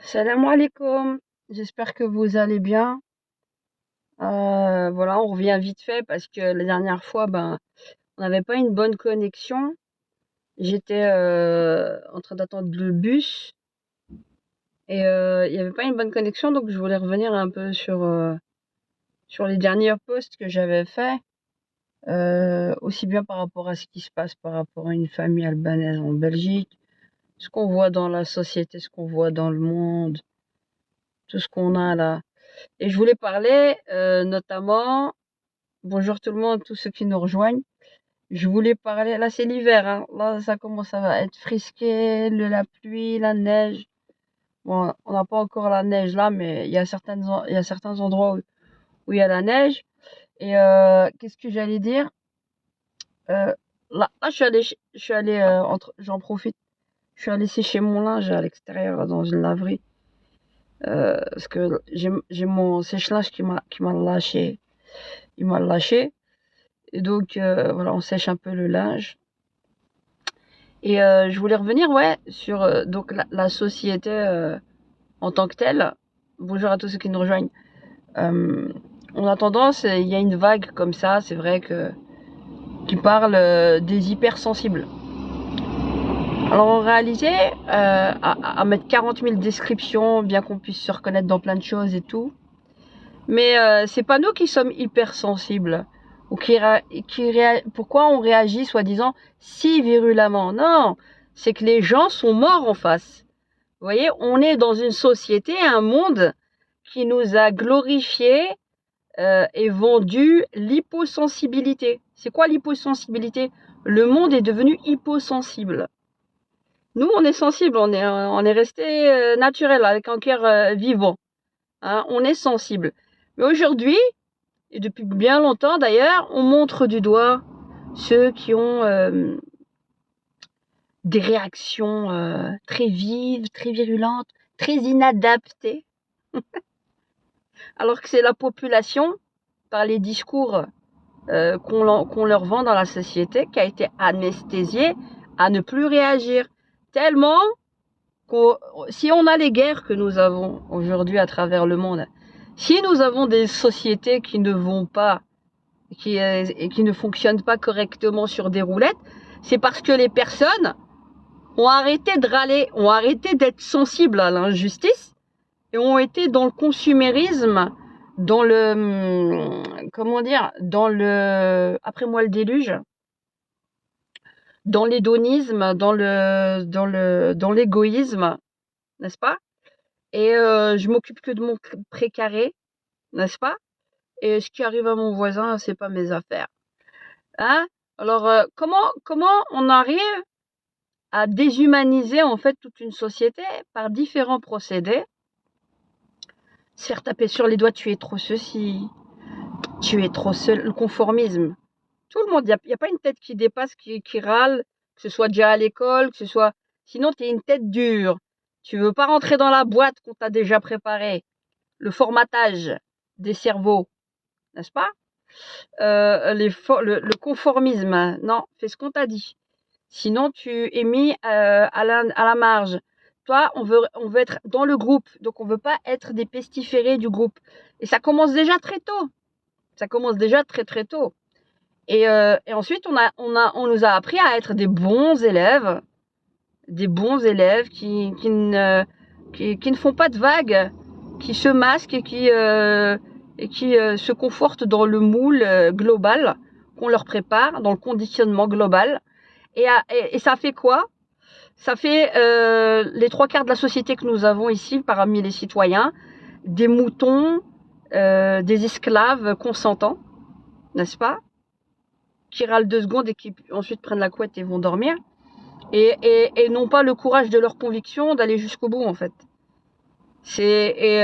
Salam alaikum, j'espère que vous allez bien. Voilà, on revient vite fait parce que la dernière fois, on n'avait pas une bonne connexion. J'étais en train d'attendre le bus et il n'y avait pas une bonne connexion, donc je voulais revenir un peu sur les derniers posts que j'avais faits, aussi bien par rapport à ce qui se passe par rapport à une famille albanaise en Belgique, ce qu'on voit dans la société, ce qu'on voit dans le monde, tout ce qu'on a là. Et je voulais parler notamment, bonjour tout le monde, tous ceux qui nous rejoignent. Je voulais parler, là c'est l'hiver, hein. Là ça commence à être frisqué, la pluie, la neige. Bon, on n'a pas encore la neige là, mais il y a certains endroits où il y a la neige. Et qu'est-ce que j'allais dire? Là je suis allée j'en profite, je suis allée sécher mon linge à l'extérieur là, dans une laverie. Parce que j'ai mon sèche-linge qui m'a lâché. Il m'a lâché. Et donc, voilà, on sèche un peu le linge. Et je voulais revenir, ouais, sur donc la société en tant que telle. Bonjour à tous ceux qui nous rejoignent. Euh, on a tendance, il y a une vague comme ça, c'est vrai qui parle des hypersensibles. Alors en réalité, à mettre 40 000 descriptions, bien qu'on puisse se reconnaître dans plein de choses et tout, mais c'est pas nous qui sommes hypersensibles. Ou pourquoi on réagit soi-disant si virulemment? Non, c'est que les gens sont morts en face. Vous voyez, on est dans une société, un monde qui nous a glorifié et vendu l'hyposensibilité. C'est quoi l'hyposensibilité? Le monde est devenu hyposensible. Nous, on est sensible, on est resté naturel, avec un cœur vivant. Hein, on est sensible. Mais aujourd'hui, et depuis bien longtemps d'ailleurs, on montre du doigt ceux qui ont des réactions très vives, très virulentes, très inadaptées, alors que c'est la population, par les discours qu'on leur vend dans la société, qui a été anesthésiée à ne plus réagir. Tellement si on a les guerres que nous avons aujourd'hui à travers le monde, si nous avons des sociétés qui ne vont pas et qui ne fonctionnent pas correctement sur des roulettes, c'est parce que les personnes ont arrêté de râler, ont arrêté d'être sensibles à l'injustice et ont été dans le consumérisme, dans le, comment dire, dans le, après moi le déluge, dans l'hédonisme, dans l'égoïsme, n'est-ce pas? Et je m'occupe que de mon précaré, n'est-ce pas? Et ce qui arrive à mon voisin, c'est pas mes affaires. Hein? Alors, comment on arrive à déshumaniser en fait toute une société par différents procédés? Se faire taper sur les doigts, tu es trop ceci, tu es trop seul, le conformisme. Tout le monde, il y a pas une tête qui dépasse, qui râle, que ce soit déjà à l'école, que ce soit... Sinon, tu es une tête dure. Tu veux pas rentrer dans la boîte qu'on t'a déjà préparée. Le formatage des cerveaux, n'est-ce pas? Le conformisme, non, fais ce qu'on t'a dit. Sinon, tu es mis à la marge. Toi, on veut être dans le groupe, donc on veut pas être des pestiférés du groupe. Et ça commence déjà très tôt. Ça commence déjà très très tôt. Et ensuite, on nous a appris à être des bons élèves qui ne font pas de vagues, qui se masquent et qui se confortent dans le moule global qu'on leur prépare, dans le conditionnement global. Et ça fait quoi? Ça fait les trois quarts de la société que nous avons ici parmi les citoyens, des moutons, des esclaves consentants, n'est-ce pas? Qui râlent 2 secondes et qui ensuite prennent la couette et vont dormir. Et n'ont pas le courage de leurs convictions d'aller jusqu'au bout en fait. Et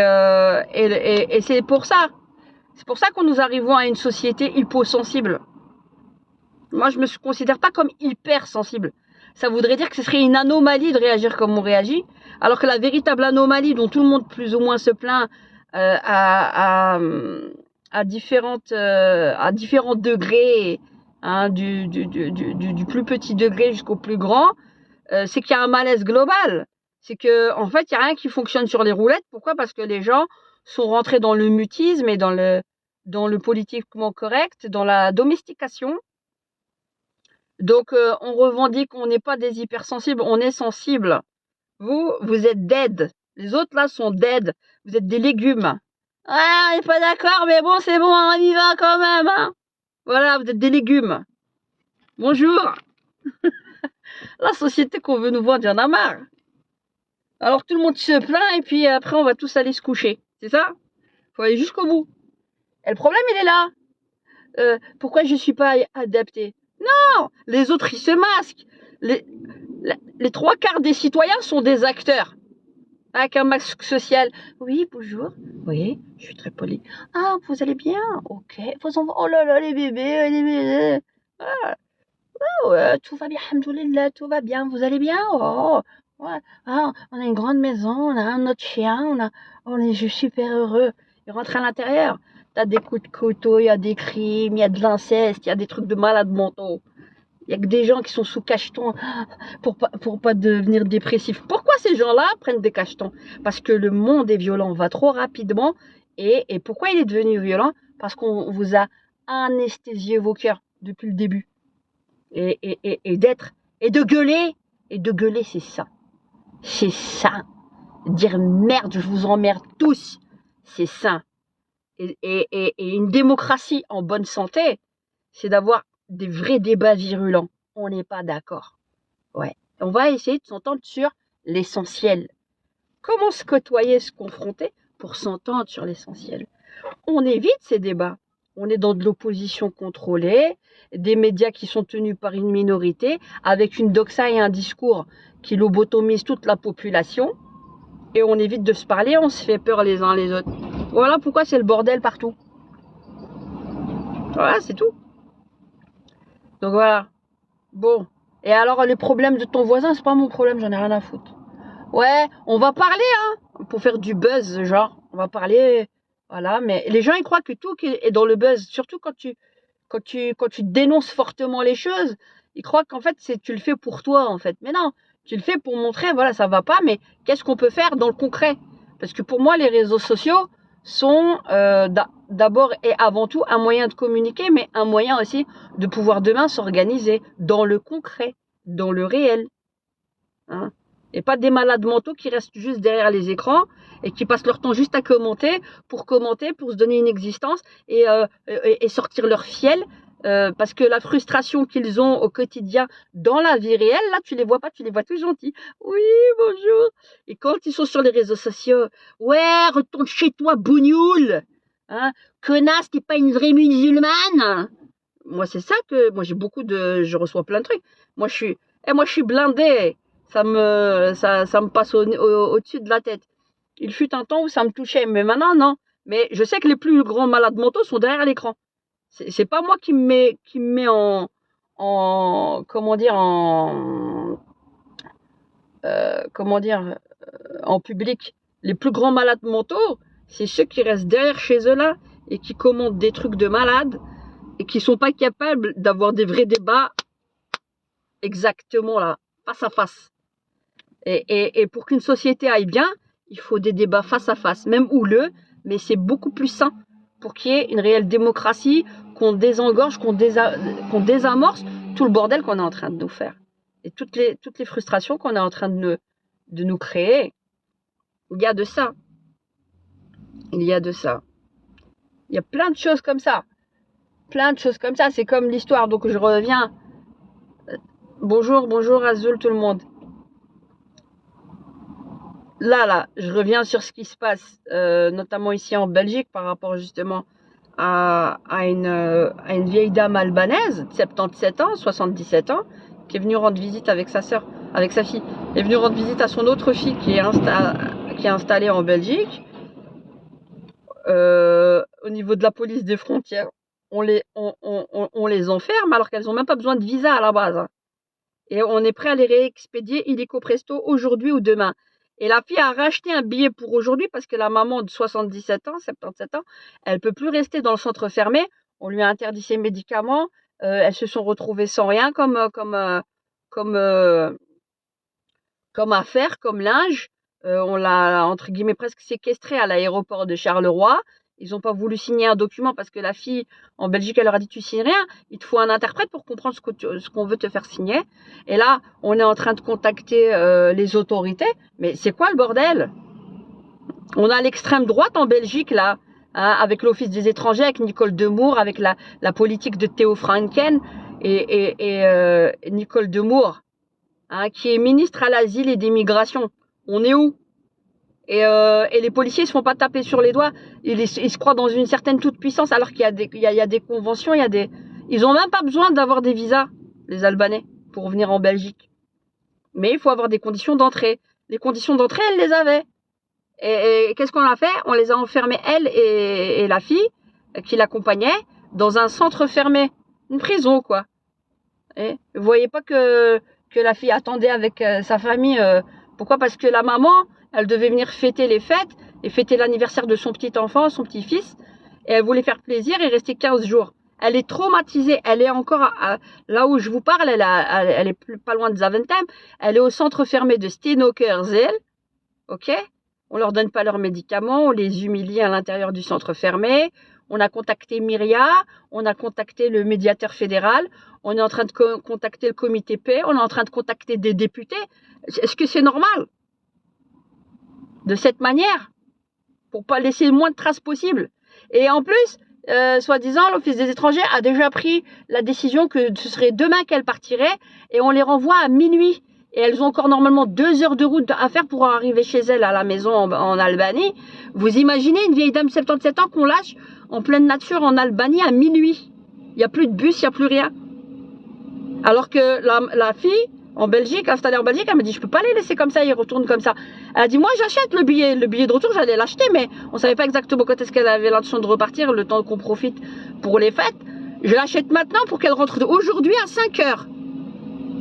c'est pour ça. C'est pour ça que nous arrivons à une société hyposensible. Moi, je me considère pas comme hypersensible. Ça voudrait dire que ce serait une anomalie de réagir comme on réagit, alors que la véritable anomalie dont tout le monde plus ou moins se plaint à différents degrés, hein, du plus petit degré jusqu'au plus grand, c'est qu'il y a un malaise global. C'est que, en fait, il n'y a rien qui fonctionne sur les roulettes. Pourquoi? Parce que les gens sont rentrés dans le mutisme et dans le politiquement correct, dans la domestication. Donc, on revendique qu'on n'est pas des hypersensibles, on est sensible. Vous êtes dead. Les autres, là, sont dead. Vous êtes des légumes. Ah, on n'est pas d'accord, mais bon, c'est bon, on y va quand même, hein. Voilà, vous êtes des légumes. Bonjour. La société qu'on veut nous vendre, il y en a marre. Alors tout le monde se plaint et puis après on va tous aller se coucher. C'est ça? Faut aller jusqu'au bout. Et le problème il est là. Pourquoi je suis pas adapté? Non, les autres ils se masquent. Les trois quarts des citoyens sont des acteurs. Avec un masque social. Oui, bonjour. Oui, je suis très poli. Ah, vous allez bien? Ok. Vos enfants. Oh là là, les bébés, les bébés. Ah, ouais, tout va bien, alhamdoulilah, tout va bien. Vous allez bien? Oh, ouais. Ah, on a une grande maison, on a un autre chien, je suis super heureux. Il rentre à l'intérieur. T'as des coups de couteau, il y a des crimes, il y a de l'inceste, il y a des trucs de malades mentaux. Il y a que des gens qui sont sous cacheton pour pas devenir dépressifs. Pourquoi ces gens-là prennent des cachetons? Parce que le monde est violent, va trop rapidement. Et pourquoi il est devenu violent? Parce qu'on vous a anesthésié vos cœurs depuis le début. Et de gueuler, c'est ça. C'est ça. Dire merde, je vous emmerde tous, c'est ça. Et une démocratie en bonne santé, c'est d'avoir des vrais débats virulents. On n'est pas d'accord. Ouais. On va essayer de s'entendre sur l'essentiel. Comment se côtoyer, se confronter pour s'entendre sur l'essentiel? On évite ces débats. On est dans de l'opposition contrôlée, des médias qui sont tenus par une minorité, avec une doxa et un discours qui lobotomisent toute la population. Et on évite de se parler, on se fait peur les uns les autres. Voilà pourquoi c'est le bordel partout. Voilà, c'est tout. Donc voilà. Bon. Et alors, les problèmes de ton voisin, c'est pas mon problème, j'en ai rien à foutre. Ouais, on va parler, hein, pour faire du buzz, genre. On va parler, voilà. Mais les gens, ils croient que tout est dans le buzz. Surtout quand tu dénonces fortement les choses, ils croient qu'en fait, tu le fais pour toi, en fait. Mais non, tu le fais pour montrer, voilà, ça va pas, mais qu'est-ce qu'on peut faire dans le concret? Parce que pour moi, les réseaux sociaux sont d'abord et avant tout un moyen de communiquer, mais un moyen aussi de pouvoir demain s'organiser dans le concret, dans le réel. Hein. Et pas des malades mentaux qui restent juste derrière les écrans et qui passent leur temps juste à commenter, pour se donner une existence et sortir leur fiel. Parce que la frustration qu'ils ont au quotidien dans la vie réelle, là, tu les vois pas, tu les vois tout gentils. Oui, bonjour. Et quand ils sont sur les réseaux sociaux, ouais, retourne chez toi, bougnoule. Hein, connasse, t'es pas une vraie musulmane. Moi, c'est ça que, je reçois plein de trucs. Moi, je suis blindée. Ça me passe au-dessus de la tête. Il fut un temps où ça me touchait, mais maintenant, non. Mais je sais que les plus grands malades mentaux sont derrière l'écran. C'est pas moi qui me met en public. Les plus grands malades mentaux, c'est ceux qui restent derrière chez eux là et qui commentent des trucs de malades et qui sont pas capables d'avoir des vrais débats exactement là, face à face. Et pour qu'une société aille bien, il faut des débats face à face, même houleux, mais c'est beaucoup plus sain pour qu'il y ait une réelle démocratie, qu'on désengorge, qu'on désamorce tout le bordel qu'on est en train de nous faire. Et toutes les frustrations qu'on est en train de nous créer. Il y a de ça. Il y a de ça. Il y a plein de choses comme ça. Plein de choses comme ça. C'est comme l'histoire. Donc je reviens. Bonjour Azul tout le monde. Là, je reviens sur ce qui se passe, notamment ici en Belgique, par rapport justement à une vieille dame albanaise, 77 ans, 77 ans, qui est venue rendre visite avec sa sœur, avec sa fille, est venue rendre visite à son autre fille qui est installée en Belgique. Au niveau de la police des frontières, on les enferme alors qu'elles n'ont même pas besoin de visa à la base. Hein. Et on est prêt à les réexpédier illico presto aujourd'hui ou demain. Et la fille a racheté un billet pour aujourd'hui parce que la maman de 77 ans, 77 ans, elle peut plus rester dans le centre fermé. On lui a interdit ses médicaments. Elles se sont retrouvées sans rien comme comme affaire, comme linge. On l'a, entre guillemets, presque séquestrée à l'aéroport de Charleroi. Ils n'ont pas voulu signer un document parce que la fille, en Belgique, elle leur a dit, tu signes rien. Il te faut un interprète pour comprendre ce qu'on veut te faire signer. Et là, on est en train de contacter les autorités. Mais c'est quoi le bordel? On a l'extrême droite en Belgique, là, hein, avec l'Office des étrangers, avec Nicole Demore, avec la politique de Theo Franken et Nicole Demore, hein, qui est ministre à l'asile et des migrations. On est où? Et les policiers se font pas taper sur les doigts. Ils se croient dans une certaine toute-puissance, alors qu'il y a des conventions, ils ont même pas besoin d'avoir des visas, les Albanais, pour venir en Belgique. Mais il faut avoir des conditions d'entrée. Les conditions d'entrée, elles les avaient. Et qu'est-ce qu'on a fait? On les a enfermés, elle et la fille qui l'accompagnait, dans un centre fermé. Une prison, quoi. Et vous voyez pas que la fille attendait avec sa famille. Pourquoi? Parce que la maman, elle devait venir fêter les fêtes et fêter l'anniversaire de son petit enfant, son petit-fils. Et elle voulait faire plaisir et rester 15 jours. Elle est traumatisée. Elle est encore là où je vous parle. Elle est pas loin de Zaventem. Elle est au centre fermé de Stenokerzeel. Ok? On leur donne pas leurs médicaments. On les humilie à l'intérieur du centre fermé. On a contacté Myria. On a contacté le médiateur fédéral. On est en train de contacter le comité paix. On est en train de contacter des députés. Est-ce que c'est normal? De cette manière? Pour pas laisser le moins de traces possible. Et en plus, soi-disant, l'Office des étrangers a déjà pris la décision que ce serait demain qu'elles partiraient et on les renvoie à minuit. Et elles ont encore normalement 2 heures de route à faire pour arriver chez elles à la maison en Albanie. Vous imaginez une vieille dame de 77 ans qu'on lâche en pleine nature en Albanie à minuit? Il n'y a plus de bus, il n'y a plus rien. Alors que la fille, en Belgique, installée en Belgique, elle m'a dit, je peux pas les laisser comme ça, ils retournent comme ça. Elle a dit, moi j'achète le billet de retour, j'allais l'acheter, mais on savait pas exactement quand est-ce qu'elle avait l'intention de repartir, le temps qu'on profite pour les fêtes. Je l'achète maintenant pour qu'elle rentre aujourd'hui à 5 heures.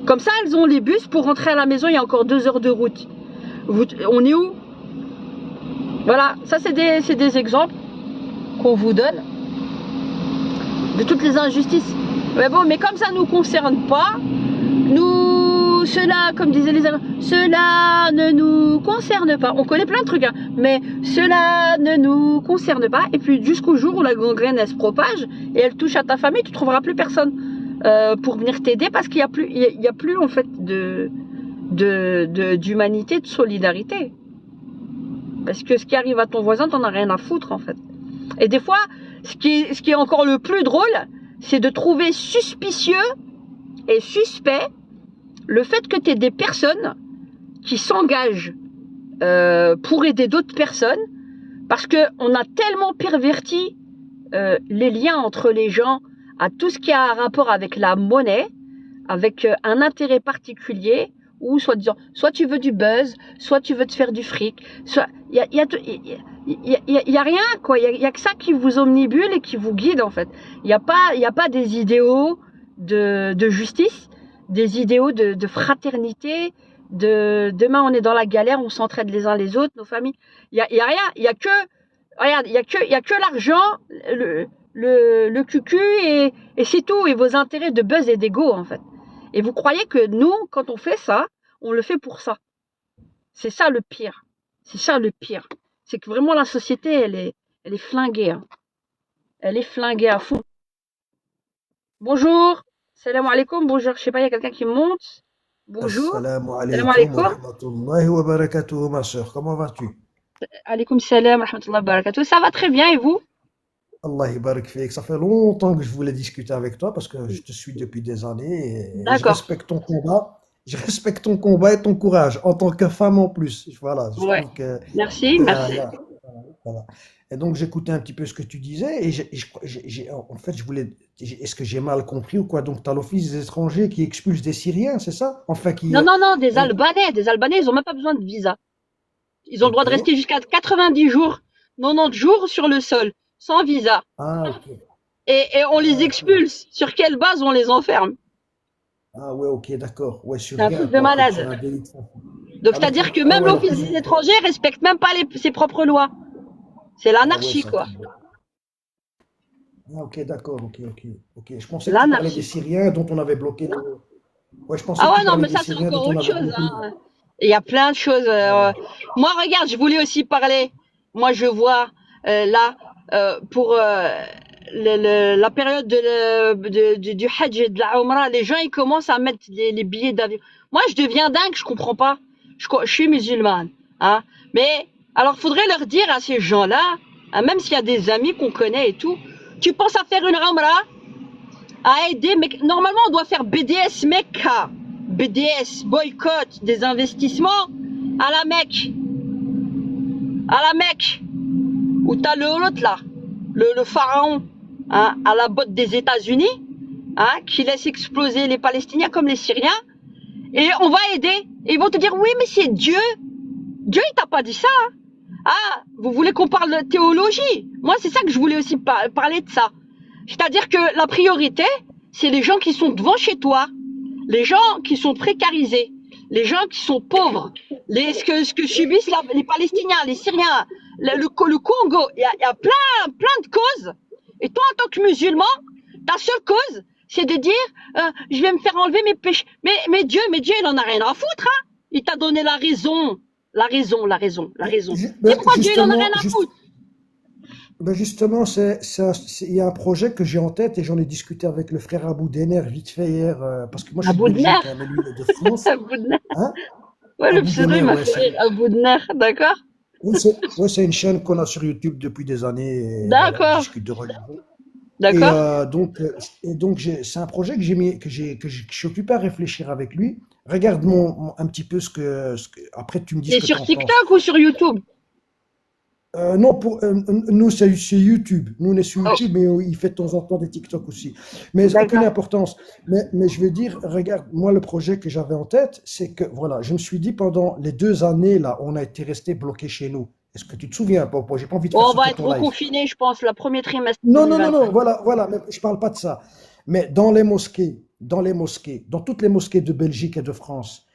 Comme ça, elles ont les bus pour rentrer à la maison, il y a encore 2 heures de route. On est où? Voilà, ça c'est des exemples qu'on vous donne de toutes les injustices. Mais bon, mais comme ça ne nous concerne pas, cela, comme disaient les Allemands, cela ne nous concerne pas. On connaît plein de trucs, hein, mais cela ne nous concerne pas. Et puis jusqu'au jour où la gangrène, elle se propage et elle touche à ta famille, tu trouveras plus personne pour venir t'aider parce qu'il y a plus en fait d'humanité, de solidarité. Parce que ce qui arrive à ton voisin, t'en as rien à foutre en fait. Et des fois, ce qui est encore le plus drôle, c'est de trouver suspicieux et suspect le fait que tu aies des personnes qui s'engagent pour aider d'autres personnes, parce qu'on a tellement perverti les liens entre les gens à tout ce qui a un rapport avec la monnaie, avec un intérêt particulier, ou soit tu veux du buzz, soit tu veux te faire du fric, soit il y a rien quoi, il y a que ça qui vous omnibule et qui vous guide en fait. Il y a pas des idéaux de justice, des idéaux de fraternité, demain on est dans la galère, on s'entraide les uns les autres, nos familles. Il y a rien, il y a que l'argent, le cucu et c'est tout, et vos intérêts de buzz et d'ego en fait. Et vous croyez que nous, quand on fait ça, on le fait pour ça. C'est ça le pire. C'est ça le pire. C'est que vraiment la société, elle est flinguée. Hein. Elle est flinguée à fond. Bonjour. Salam alaikum. Bonjour. Je sais pas, il y a quelqu'un qui monte. Bonjour. Assalamu Salam alaikum wa alaikum. rahmatullahi wa barakatuhu, ma sœur. Comment vas-tu? Alaikum salam, rahmatullah barakatuh. Ça va très bien et vous? Allah barak fik. Ça fait longtemps que je voulais discuter avec toi parce que je te suis depuis des années et je D'accord. respecte ton combat. Je respecte ton combat et ton courage en tant que femme en plus. Voilà, je Ouais. trouve que Merci, merci. là, voilà. Et donc j'écoutais un petit peu ce que tu disais et en fait je voulais, est-ce que j'ai mal compris ou quoi? Donc tu as l'Office des étrangers qui expulse des Syriens, c'est ça? Enfin qui, Non, non, non, des donc, Albanais. Des Albanais, ils ont même pas besoin de visa. Ils ont le droit ok. de rester jusqu'à 90 jours, 90 jours sur le sol, sans visa. Ah, ok. Et on les Ah, ok. expulse. Sur quelle base on les enferme? Ah ouais, ok, d'accord. Ouais, sur C'est un rien, truc de quoi. En fait, sur malade. un délit de fond. Donc Ah, donc, c'est-à-dire que ah même ouais, donc, l'Office des étrangers respecte même pas ses propres lois. C'est ah ouais, l'anarchie, ça. quoi. Ah, ok, d'accord, ok, ok, ok. Je pensais que tu parlais des L'anarchie. Syriens dont on avait bloqué le... Ouais, je pensais Ah que tu ouais, non, parlais mais des ça, c'est Syriens dont encore on autre avait chose. bloqué le... Hein. Il y a plein de choses. Moi, regarde, je voulais aussi parler. Moi, je vois là pour la période du Hajj et de la Umrah, les gens ils commencent à mettre les billets d'avion. Moi, je deviens dingue, je comprends pas. Je suis musulmane, hein. Mais alors, faudrait leur dire à ces gens-là, hein, même s'il y a des amis qu'on connaît et tout, tu penses à faire une Umrah, à aider, mais normalement on doit faire BDS Mecca, BDS boycott des investissements à la Mecque, où t'as l'autre là, le pharaon, hein, à la botte des États-Unis, hein, qui laisse exploser les Palestiniens comme les Syriens, et on va aider. Et ils vont te dire oui, mais c'est Dieu. Dieu il t'a pas dit ça. Hein. Ah, vous voulez qu'on parle de théologie? Moi c'est ça que je voulais aussi parler de ça. C'est-à-dire que la priorité, c'est les gens qui sont devant chez toi, les gens qui sont précarisés, les gens qui sont pauvres, ce que subissent les Palestiniens, les Syriens, le Congo. Il y a plein de causes. Et toi, en tant que musulman, ta seule cause, c'est de dire, je vais me faire enlever mes péchés. Mais Dieu, il en a rien à foutre, hein. Il t'a donné la raison. C'est pourquoi Dieu, il en a rien à foutre. Ben justement, il y a un projet que j'ai en tête et j'en ai discuté avec le frère Abou Denner vite fait hier, parce que moi je À suis de bout de Belgique, nerfs. hein, mais lui il est de France. À bout de nerfs. Hein? Ouais, le Abou pseudo, Denner, il m'a ouais, fait rire. À bout de nerfs, d'accord? c'est une chaîne qu'on a sur YouTube depuis des années et voilà, on D'accord, discute de religion. Et d'accord. c'est un projet que j'ai mis, que je suis occupé à réfléchir avec lui. Regarde un petit peu après tu me dis ce C'est que tu sur en penses. TikTok ou sur YouTube? Non, nous, c'est YouTube. Nous, on est sur Oh, YouTube, mais il fait de temps en temps des TikTok aussi. Mais aucune d'accord. importance. Mais je veux dire, regarde, moi, le projet que j'avais en tête, c'est que, voilà, je me suis dit pendant les 2 années, là, on a été resté bloqué chez nous. Est-ce que tu te souviens, Popo? J'ai pas envie de Bon, faire on va sauter être ton live. reconfiné, je pense, le premier trimestre Non, non, non, 2025. non, voilà, mais je parle pas de ça. Mais dans toutes les mosquées de Belgique et de France,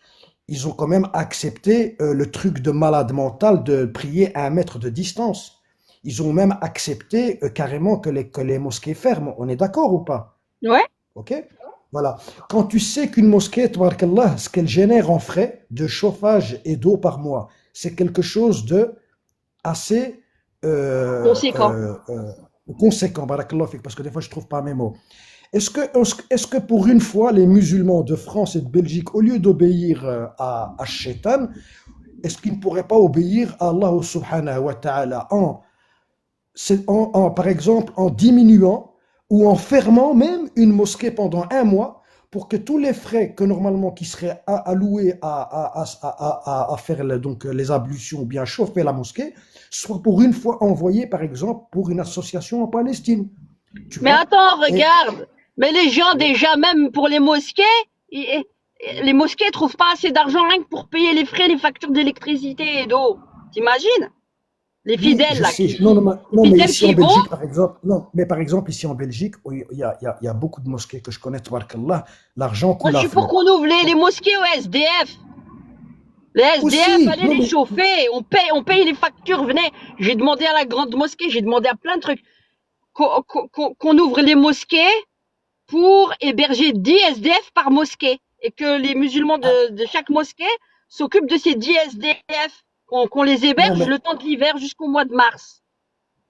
ils ont quand même accepté le truc de malade mental de prier à 1 mètre de distance. Ils ont même accepté carrément que les mosquées ferment. On est d'accord ou pas? Ouais? Ok? Voilà. Quand tu sais qu'une mosquée, tabarakallah, ce qu'elle génère en frais de chauffage et d'eau par mois, c'est quelque chose de assez Conséquent. conséquent, barakallah fik, parce que des fois je trouve pas mes mots. Est-ce que pour une fois, les musulmans de France et de Belgique, au lieu d'obéir à Shaitan, est-ce qu'ils ne pourraient pas obéir à Allah subhanahu wa ta'ala par exemple, en diminuant ou en fermant même une mosquée pendant 1 mois pour que tous les frais que normalement qui seraient alloués à faire donc, les ablutions ou bien chauffer la mosquée soient pour une fois envoyés, par exemple, pour une association en Palestine. Tu Mais vois? attends, Et, regarde. Mais les gens, déjà, même pour les mosquées, les mosquées trouvent pas assez d'argent rien que pour payer les frais, les factures d'électricité et d'eau. T'imagines? Les oui, fidèles, je là, sais. Non, non, non, les mais fidèles ici en qui vont. Belgique, par exemple, non, mais par exemple, ici en Belgique, il y a beaucoup de mosquées que je connais, tabarakallah, l'argent Moi, coule je à suis pour flot. qu'on ouvre les mosquées aux SDF. Les SDF, Aussi, allez non, les mais chauffer. On paye les factures. Venez. J'ai demandé à la grande mosquée, j'ai demandé à plein de trucs. Qu'on ouvre les mosquées pour héberger 10 SDF par mosquée. Et que les musulmans ah, de chaque mosquée s'occupent de ces 10 SDF. Qu'on les non, héberge mais le temps de l'hiver jusqu'au mois de mars.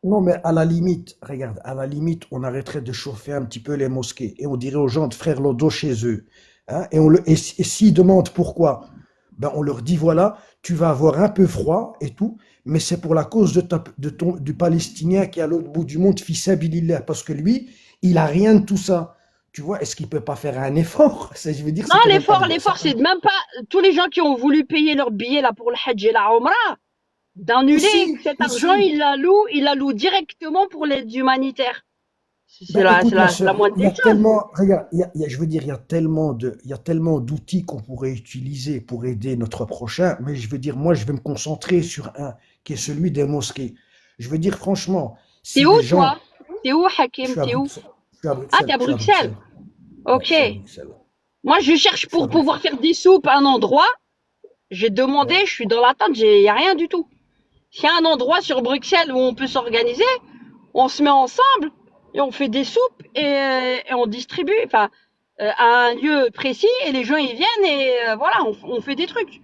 non, mais à la limite, regarde, à la limite, on arrêterait de chauffer un petit peu les mosquées et on dirait aux gens de faire leur dos chez eux. Hein, et s'ils demandent pourquoi, ben on leur dit voilà, tu vas avoir un peu froid et tout, mais c'est pour la cause du Palestinien qui est à l'autre bout du monde, fils sabilillah, parce que lui, il a rien de tout ça. Tu vois, est-ce qu'il peut pas faire un effort? Je veux dire, Non, c'est quand même pas l'effort, c'est même pas tous les gens qui ont voulu payer leur billet là pour le Hajj et la Umrah, d'annuler aussi, cet argent, aussi. il la loue directement pour l'aide humanitaire. Ben, écoute, ma C'est la sœur, moindre il y des a choses. tellement, regarde, je veux dire, il y a tellement d'outils qu'on pourrait utiliser pour aider notre prochain, mais je veux dire, moi, je vais me concentrer sur un, qui est celui des mosquées. Je veux dire, franchement, T'es si où, les toi? gens, T'es où, je Hakim? suis à T'es où? Bruxelles, je suis à Ah, Bruxelles, t'es à je suis à Bruxelles. Bruxelles, ouais, je Ok. suis à Bruxelles, Moi, je cherche je suis à pour pouvoir Bruxelles, faire des soupes à un endroit. J'ai demandé, ouais. je suis dans l'attente, y a rien du tout. S'il y a un endroit sur Bruxelles où on peut s'organiser, on se met ensemble et on fait des soupes et on distribue, enfin, à un lieu précis et les gens ils viennent et voilà, on fait des trucs.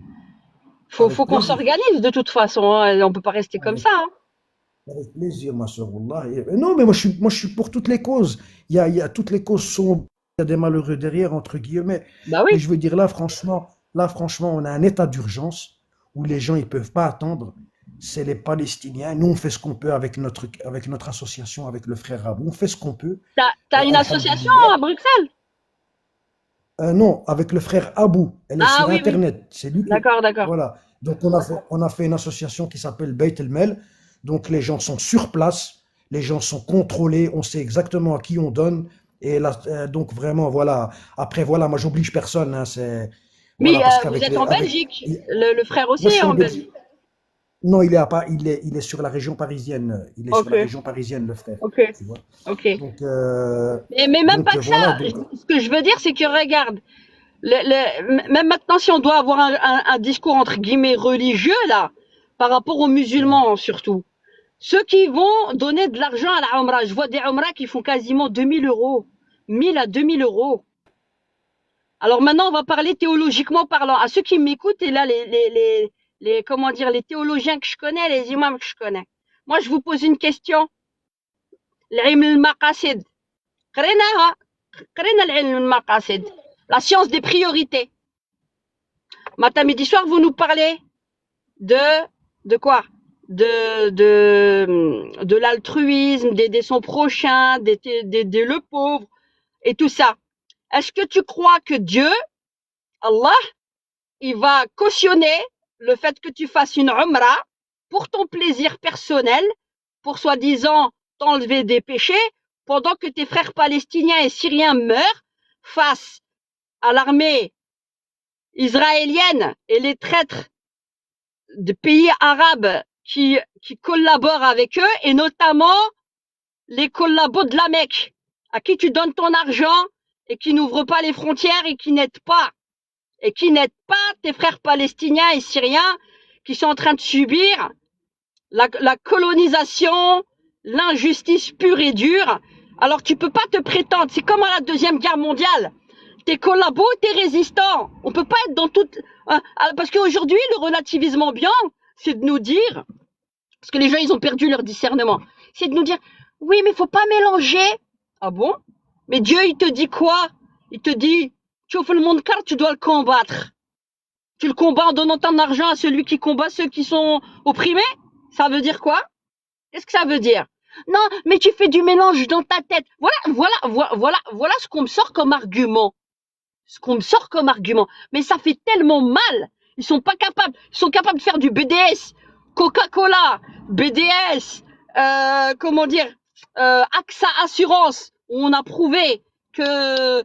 Avec faut qu'on plaisir. s'organise de toute façon, hein. On peut pas rester comme Avec, ça, hein. avec plaisir, ma soeur, Wallah. Non, mais moi, je suis pour toutes les causes. Toutes les causes sont, il y a des malheureux derrière, entre guillemets. Bah Mais oui. je veux dire, là, franchement, on a un état d'urgence où les gens, ils peuvent pas attendre. C'est les Palestiniens. Nous, on fait ce qu'on peut avec notre association, avec le frère Rabou. On fait ce qu'on peut. T'as une association Alhamdulillah. à Bruxelles? Non, avec le frère Abou. Elle est Ah sur oui, oui. Internet. C'est lui qui. D'accord, d'accord. Voilà. Donc, on a fait une association qui s'appelle Beit El Mel. Donc, les gens sont sur place. Les gens sont contrôlés. On sait exactement à qui on donne. Et là, donc, vraiment, voilà. Après, voilà, moi, j'oblige personne. Hein, Mais voilà, parce vous qu'avec êtes les. en Belgique. Le frère aussi Moi, je est suis en en Belgique. Belgique. Non, il est sur la région parisienne. Il est sur Ok, la région parisienne, le frère. ok, Tu vois. ok. Donc, Mais même pas que ça. voilà. Donc, Ce que je veux dire, c'est que regarde, même maintenant, si on doit avoir un discours entre guillemets religieux là, par rapport aux musulmans surtout, ceux qui vont donner de l'argent à la Umrah, je vois des Umrah qui font quasiment 2000 euros, 1000 à 2000 euros. Alors maintenant, on va parler théologiquement parlant. À ceux qui m'écoutent, et là, comment dire, les théologiens que je connais, les imams que je connais. Moi, je vous pose une question. العلم المقاصد قريناها قرينا العلم المقاصد la science des priorités. Matin, midi, soir, vous nous parlez de de quoi de l'altruisme, d'aider son prochain, d'aider le pauvre et tout ça. Est-ce que tu crois que Dieu, Allah, il va cautionner le fait que tu fasses une umrah pour ton plaisir personnel, pour soi-disant t'enlever des péchés, pendant que tes frères palestiniens et syriens meurent face à l'armée israélienne et les traîtres de pays arabes qui collaborent avec eux, et notamment les collabos de la Mecque, à qui tu donnes ton argent et qui n'ouvrent pas les frontières et qui n'aident pas tes frères palestiniens et syriens qui sont en train de subir la colonisation, l'injustice pure et dure. Alors tu peux pas te prétendre, c'est comme à la Deuxième Guerre mondiale. T'es collabo, t'es résistant. On peut pas être dans toute... parce qu'aujourd'hui, le relativisme ambiant, c'est de nous dire, parce que les gens, ils ont perdu leur discernement, c'est de nous dire, oui, mais faut pas mélanger. Ah bon? Mais Dieu, il te dit quoi? Il te dit, tu fais le monde car tu dois le combattre. Tu le combats en donnant ton argent à celui qui combat ceux qui sont opprimés? Ça veut dire quoi? Qu'est-ce que ça veut dire? Non, mais tu fais du mélange dans ta tête. Voilà ce qu'on me sort comme argument. Ce qu'on me sort comme argument. Mais ça fait tellement mal. Ils sont pas capables. Ils sont capables de faire du BDS, Coca-Cola, BDS, comment dire, AXA Assurance, où on a prouvé que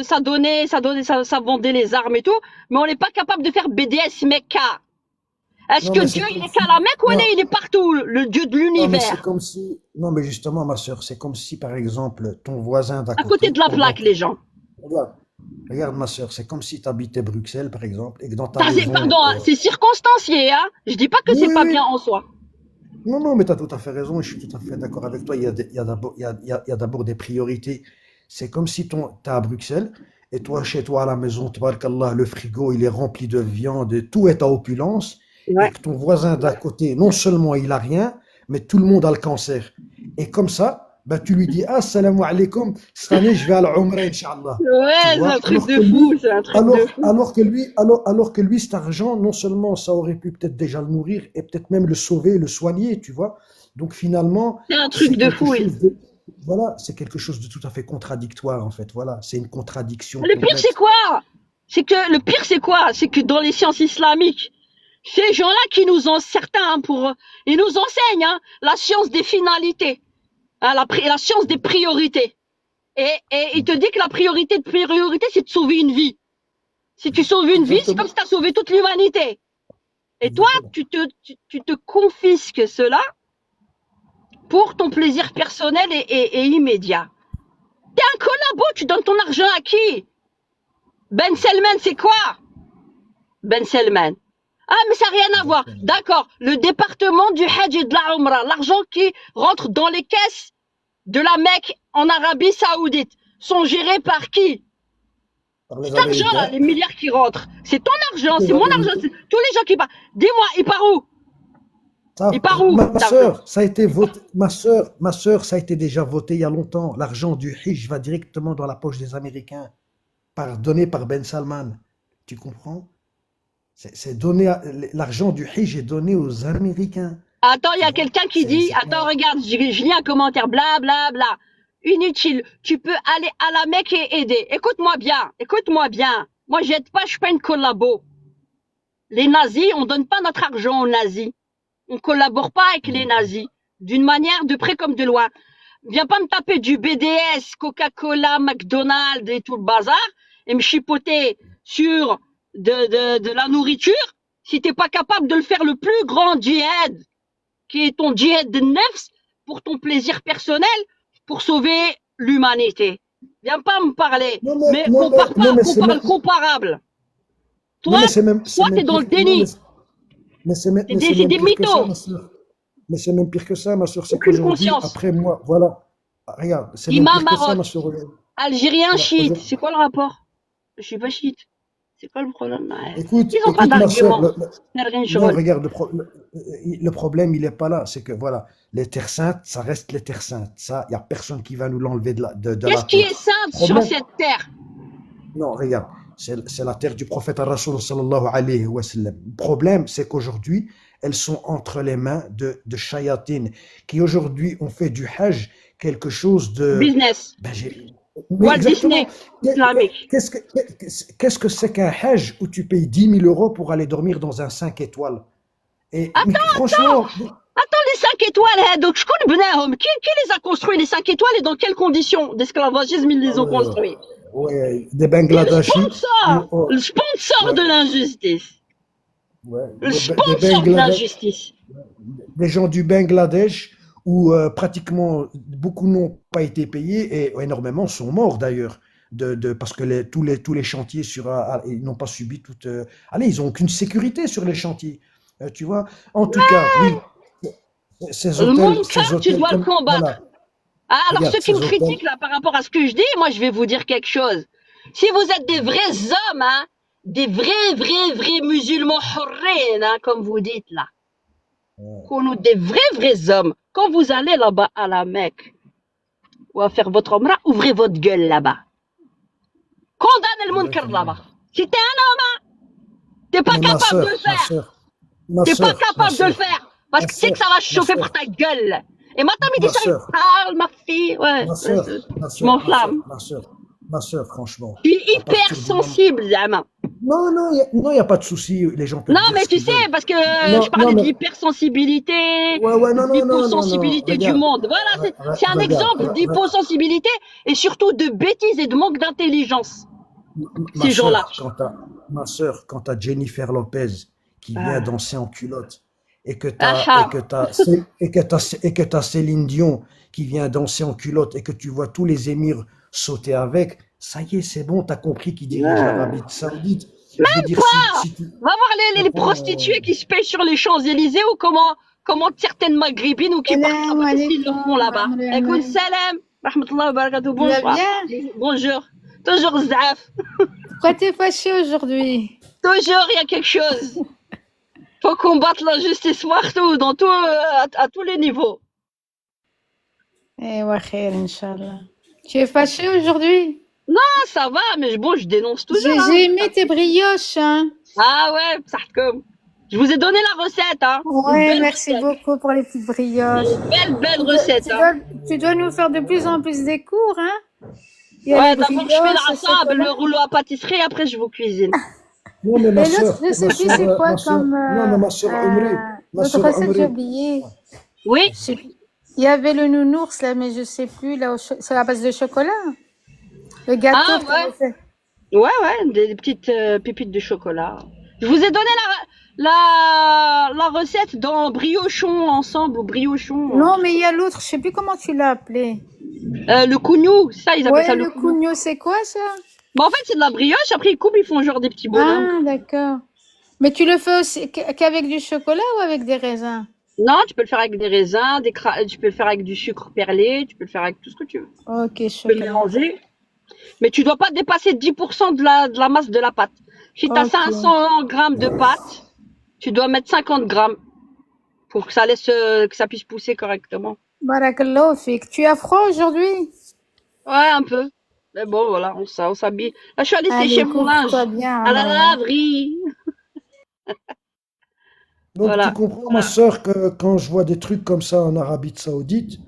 ça vendait les armes et tout, mais on n'est pas capable de faire BDS Mecca. Est-ce non, que mais Dieu, c'est il comme est qu'à si. la Mecque ou Non, il est partout, le Dieu de non, mais c'est l'univers? comme si. Non, mais justement, ma soeur, c'est comme si, par exemple, ton voisin d'à À côté côté, de la pendant plaque, que. les gens. Regarde, regarde, ma soeur, c'est comme si tu habitais Bruxelles, par exemple, et que dans ta maison. Pardon, hein, c'est circonstancié, hein. Je dis pas que c'est Oui, pas bien oui. en soi. Non, non, mais tu as tout à fait raison, et je suis tout à fait d'accord avec toi. Il y a d'abord, il y a d'abord des priorités. C'est comme si tu es à Bruxelles, et toi, chez toi, à la maison, tabarakallah, le frigo, il est rempli de viande, et tout est à opulence, et Ouais. que ton voisin d'à côté, non seulement il a rien, mais tout le monde a le cancer. Et comme ça, bah, tu lui dis, assalamu alaikum, cette année, je vais à l'Umrah, Inch'Allah. Tu Ouais, c'est un vois? truc de fou, c'est un truc de fou. Alors que lui, cet argent, non seulement ça aurait pu peut-être déjà le nourrir et peut-être même le sauver, le soigner, tu vois. Donc finalement, C'est un truc c'est de quelque fou. chose de, voilà, c'est quelque chose de tout à fait contradictoire en fait. Voilà, c'est une contradiction Le pire, c'est complète. quoi? Le pire, c'est quoi? C'est que dans les sciences islamiques, ces gens-là qui nous ont, certains, hein, ils nous enseignent, hein, la science des finalités, hein, la science des priorités. Et il te dit que la priorité, c'est de sauver une vie. Si tu sauves une vie, c'est comme Exactement. si tu as sauvé toute l'humanité. Et toi, Exactement. tu te confisques cela pour ton plaisir personnel et immédiat. T'es un collabo, tu donnes ton argent à qui? Ben Selman, c'est quoi? Ben Selman. Ah, mais ça n'a rien à voir. Exactement. D'accord, le département du Hajj et de la Umrah, l'argent qui rentre dans les caisses de la Mecque en Arabie Saoudite, sont gérés par qui? par les Cet argent-là, Américains. les milliards qui rentrent, c'est ton argent, Les c'est mon argent, Américains. c'est tous les gens qui partent. Dis-moi, il part où? Il part où, Ma cet argent? sœur, ça a été voté, ma sœur, ça a été déjà voté il y a longtemps. L'argent du Hajj va directement dans la poche des Américains, donné par Ben Salman. Tu comprends? L'argent du Hajj est donné aux Américains. Attends, il y Tu a vois? quelqu'un qui dit, C'est attends, pas. regarde, je lis un commentaire, bla bla bla. Inutile, tu peux aller à la Mecque et aider. Écoute-moi bien, écoute-moi bien. Moi, j'aide pas, je suis pas une collabo. Les nazis, on donne pas notre argent aux nazis. On collabore pas avec les nazis. D'une manière, de près comme de loin. Viens pas me taper du BDS, Coca-Cola, McDonald's et tout le bazar et me chipoter sur de la nourriture si t'es pas capable de le faire le plus grand djihad, qui est ton djihad de nefs pour ton plaisir personnel, pour sauver l'humanité. Viens pas me parler, Non, mais non, compare non, pas, compare comparable. Toi, mais c'est toi même t'es dans pire. le Non, déni. C'est c'est même des pire que ça, mythos. ma sœur. Mais c'est même pire que ça, ma sœur. C'est Aucune qu'aujourd'hui, conscience. après moi, voilà. Ah, regarde, c'est même Imam pire que ça, ma Maroc. sœur. Algérien Voilà, chiite. C'est quoi le rapport? Je suis pas chiite. C'est quoi le problème? Ils ont pas écoute, ma sœur. d'argument. Non, regarde, le problème, il est pas là. C'est que, voilà, les terres saintes, ça reste les terres saintes. Ça, il n'y a personne qui va nous l'enlever de la Qu'est-ce qui est terre. simple sur Problème, cette terre? non, regarde, c'est la terre du prophète Rasoul sallallahu alayhi wa sallam. Le problème, c'est qu'aujourd'hui, elles sont entre les mains de shayatines qui aujourd'hui ont fait du hajj quelque chose de. Business. Ben, mais Walt exactement. Disney. Islamique. Qu'est-ce que c'est qu'un hajj où tu payes 10 000 euros pour aller dormir dans un 5 étoiles? Mais franchement, Attends, les 5 étoiles, donc je connais bien. Qui les a construits, les 5 étoiles, et dans quelles conditions d'esclavagisme ils les ont construits? ouais, des C'est Bangladeshis. le sponsor Ouais, de l'injustice. ouais, Le des sponsor de Bangladesh. l'injustice. Des gens du Bangladesh où pratiquement beaucoup n'ont pas été payés et énormément sont morts d'ailleurs. Parce que tous les chantiers ils n'ont pas subi toute. Allez, ils n'ont aucune sécurité sur les chantiers. Tu vois? En tout cas, oui, Le munkar, ces tu hôtels dois le comme. combattre. Voilà, Ah, alors ceux regarde, qui me ces hôtels. critiquent là par rapport à ce que je dis, moi je vais vous dire quelque chose. Si vous êtes des vrais hommes, hein, des vrais musulmans hurrines, hein, comme vous dites là, qu'on des vrais hommes, quand vous allez là-bas à la Mecque ou à faire votre omra, ouvrez votre gueule là-bas. Condamnez le munkar Exactement. là-bas. Si t'es un homme, t'es pas Mais capable de le faire. T'es pas ma capable de le sœur, faire. Parce que tu sais que ça va ma chauffer pour sœur, ta gueule. Et maintenant, il dit ma ça, il sœur, parle, ma fille. Ouais, ma sœur, ma je sœur, ma sœur, m'enflamme. ma sœur, ma sœur, franchement, Je suis à hyper partir du moment. sensible, Zama. Non, non, non, y a pas de souci. Les gens peuvent Non, dire mais ce tu qu'ils sais, veulent. parce que Non, je non, parlais de mais l'hypersensibilité, ouais, ouais, de non, non, non, non, non. l'hyposensibilité du Regarde, monde. Voilà, c'est un regarde, exemple d'hyposensibilité et surtout de bêtise et de manque d'intelligence, ma ces gens-là. sœur, quand t'as Jennifer Lopez qui vient Ah, danser en culotte ah, ah. et que t'as Céline Dion qui vient danser en culotte et que tu vois tous les émirs sauter avec, ça y est, c'est bon, t'as compris qui dirige l'Arabie Saoudite. Je veux dire, si tu. Va voir les Attends, prostituées qui se payent sur les Champs-Élysées ou comment certaines maghrébines ou qui partent Salam là-bas, qu'est-ce qu'ils le font alaikum, là-bas. Amr Écoute, Yaman. salam, rahmatullah wa barakatuh, Tu vas bonsoir. bien? Bonjour. Toujours zaf. Pourquoi t'es fâché aujourd'hui? Toujours, il y a quelque chose. Faut combattre l'injustice partout, à tous les niveaux. Eh, wa khair, Inch'Allah. Tu es fâché aujourd'hui? Ah, ça va, mais bon, je dénonce toujours. J'ai aimé tes brioches, hein. Ah ouais, ça comme. Je vous ai donné la recette, hein. Une Ouais, belle merci recette. beaucoup pour les petites brioches. Belle recette, hein. Tu dois nous faire de plus en plus des cours, hein. Il y a Ouais, les d'abord je fais brioches, la le sable, le chocolat. rouleau à pâtisserie, après je vous cuisine. non, mais Et l'autre, je sais plus c'est quoi comme... non, mais ma sœur Omri, ma l'autre sœur recette, j'ai Omri, oublié. Oui, Je sais plus. Il y avait le nounours, là, mais je sais plus, là, c'est à base de chocolat. Le gâteau ah que t'avais ouais, fait. ouais, des petites pépites de chocolat. Je vous ai donné la recette dans briochon ensemble ou briochon. Non, mais il y a l'autre, je sais plus comment tu l'as appelé. Le cougnou, ça ils appellent ça Ouais, le le cougnou. cougnou, c'est quoi ça? Bah en fait c'est de la brioche, après ils coupent, ils font genre des petits bonhommes. Ah, d'accord. Mais tu le fais aussi qu'avec du chocolat ou avec des raisins? Non, tu peux le faire avec des raisins, tu peux le faire avec du sucre perlé, tu peux le faire avec tout ce que tu veux. Ok, Tu peux le chocolat. mélanger. Mais tu dois pas dépasser 10% de la masse de la pâte. Si tu as Ok. 500 grammes de pâte, tu dois mettre 50 grammes pour que ça laisse, que ça puisse pousser correctement. Barakallahu fik. Tu as froid aujourd'hui? Ouais, un peu. Mais bon, voilà, on s'habille. Là, je suis allée sécher Allez, mon linge couvre-toi bien, à la Amaya. laverie. Donc tu Voilà. comprends, ma sœur, que quand je vois des trucs comme ça en Arabie Saoudite,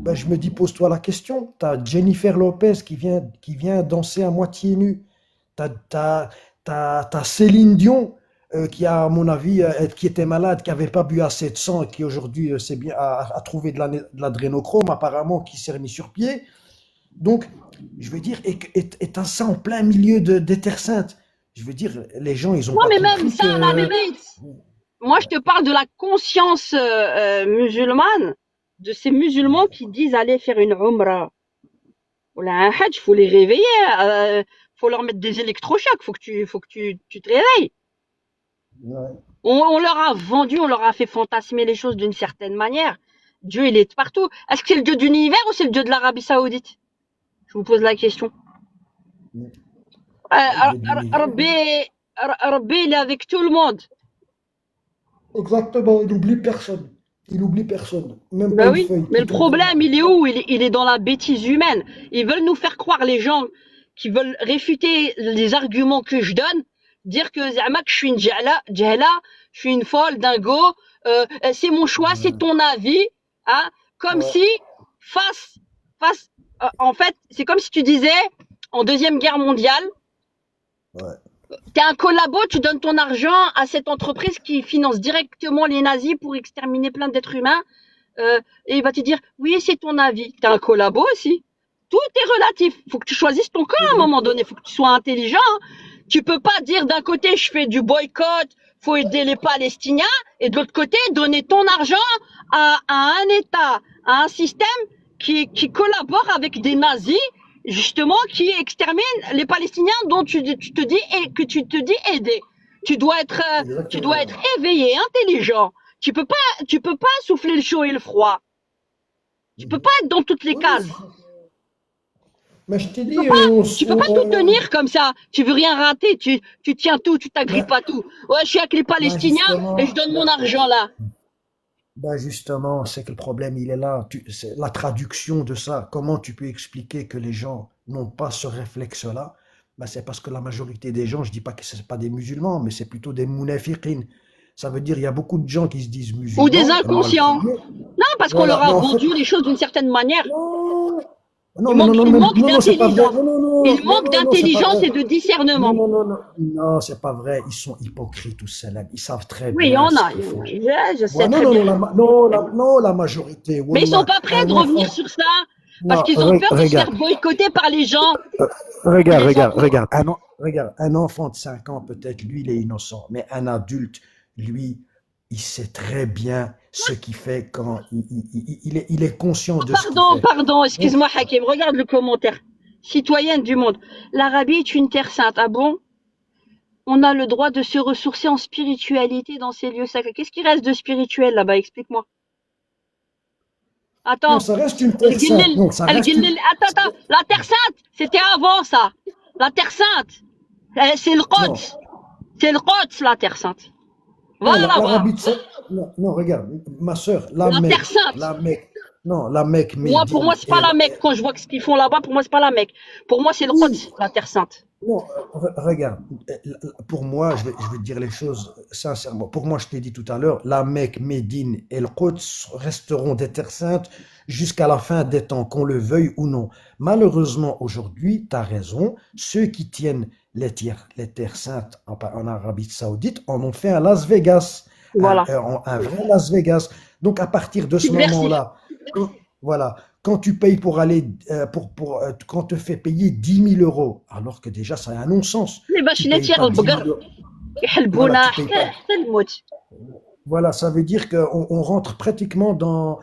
ben, je me dis, pose-toi la question. Tu as Jennifer Lopez qui vient danser à moitié nue. T'as Céline Dion qui a, à mon avis, qui était malade, qui n'avait pas bu assez de sang et qui aujourd'hui a trouvé de l'adrénochrome apparemment, qui s'est remis sur pied. Donc, je veux dire, et t'as ça en plein milieu des terres saintes. Je veux dire, les gens, ils n'ont Non, pas mais même compris ça, là, que... moi, je te parle de la conscience musulmane, de ces musulmans qui disent aller faire une umrah. Ou là, un hajj, faut les réveiller, faut leur mettre des électrochocs, faut que tu te réveilles. Ouais. On leur a vendu, on leur a fait fantasmer les choses d'une certaine manière. Dieu, il est partout. Est-ce que c'est le Dieu de l'univers ou c'est le Dieu de l'Arabie Saoudite? Je vous pose la question. Le Dieu de l'univers. Rabbi, Rabbi, il est avec tout le monde. Exactement, il n'oublie personne. Il n'oublie personne, même pas Ben une oui, feuille. mais le Tout est problème, il est où? Il est dans la bêtise humaine. Ils veulent nous faire croire, les gens qui veulent réfuter les arguments que je donne, dire que Zama, que je suis une jahla, je suis une folle, dingo, c'est mon choix, c'est ton avis, hein, comme ouais, si, face, en fait, c'est comme si tu disais, en Deuxième Guerre mondiale, ouais. t'es un collabo, tu donnes ton argent à cette entreprise qui finance directement les nazis pour exterminer plein d'êtres humains. Et il va te dire, oui, c'est ton avis. T'es un collabo aussi. Tout est relatif. Faut que tu choisisses ton camp à un moment donné. Faut que tu sois intelligent. Tu peux pas dire d'un côté, je fais du boycott, faut aider les Palestiniens, et de l'autre côté, donner ton argent à un État, à un système qui collabore avec des nazis, justement, qui exterminent les Palestiniens dont tu te dis et que tu te dis aider. Tu dois Exactement. être éveillé, intelligent. Tu peux pas souffler le chaud et le froid. Tu peux Mhm. pas être dans toutes les Oui, oui, cases. mais je t'ai Tu peux dit, pas, tu peux pas tout tenir comme ça. Tu veux rien rater. Tu tiens tout, tu t'agrippes ben, à tout. Ouais, je suis avec les ben Palestiniens et je justement, donne mon argent là. ben justement, c'est que le problème, il est là. C'est la traduction de ça. Comment tu peux expliquer que les gens n'ont pas ce réflexe-là? Ben, c'est parce que la majorité des gens, je dis pas que ce n'est pas des musulmans, mais c'est plutôt des munafiqin. Ça veut dire il y a beaucoup de gens qui se disent Ou des musulmans, et moi le inconscients. premier. Non, parce qu'on leur Voilà, mais a en fait, vendu les choses d'une certaine manière. non, non, mais non, non, Il manque non, c'est pas vrai. d'intelligence. Non, non, non, Il non, manque non, non, c'est pas d'intelligence vrai. et de Non, discernement. non, non, non, non, c'est pas vrai. Ils sont hypocrites tous ceux-là. Ils savent très Oui, il y bien en ce a, qu'ils font. je Ouais, sais non, très non, bien. non, non, non, la majorité. Mais ils sont Wallah, pas prêts un de revenir enfant. sur ça parce Non, qu'ils ont peur de se faire regarde, boycotter par les gens qui regarde, les regarde, entourent. regarde. Regarde, un enfant de 5 ans, peut-être, lui, il est innocent. Mais un adulte, lui, il sait très bien ce qu'il fait quand il est conscient de ce qu'il fait. Pardon, Donc, excuse-moi Hakim, regarde le commentaire. Citoyenne du monde, l'Arabie est une terre sainte. Ah bon? On a le droit de se ressourcer en spiritualité dans ces lieux sacrés. Qu'est-ce qui reste de spirituel là-bas? Explique-moi. non, Attends. ça reste une terre sainte. Non, ça reste une... Attends. La terre sainte, c'était avant ça. La terre sainte, c'est le Non, Quds. C'est le Quds, la terre sainte. Va non, là-bas. l'Arabie Saoudite, non, non, regarde, ma sœur, La terre sainte. Non, la Mecque, Moi, pour moi, Médine, c'est pas la Mecque. Quand je vois ce qu'ils font là-bas, pour moi, c'est pas la Mecque. Pour moi, c'est le oui, Quds, la terre sainte. non, regarde, pour moi, je vais te dire les choses sincèrement. Pour moi, je t'ai dit tout à l'heure, la Mecque, Médine et le Quds resteront des terres saintes jusqu'à la fin des temps, qu'on le veuille ou non. Malheureusement, aujourd'hui, tu as raison, ceux qui tiennent les terres saintes en Arabie Saoudite en ont fait un Las Vegas, Voilà. un vrai Las Vegas. Donc, à partir de ce Subversif. moment-là, voilà, quand tu payes pour aller, quand on te fait payer 10 000 euros, alors que déjà, c'est un non-sens. Les Tu bachelettes, payes pas 10 000 euros. Voilà, يحلبونا tu payes pas. حتى الموت. Voilà, ça veut dire qu'on rentre pratiquement dans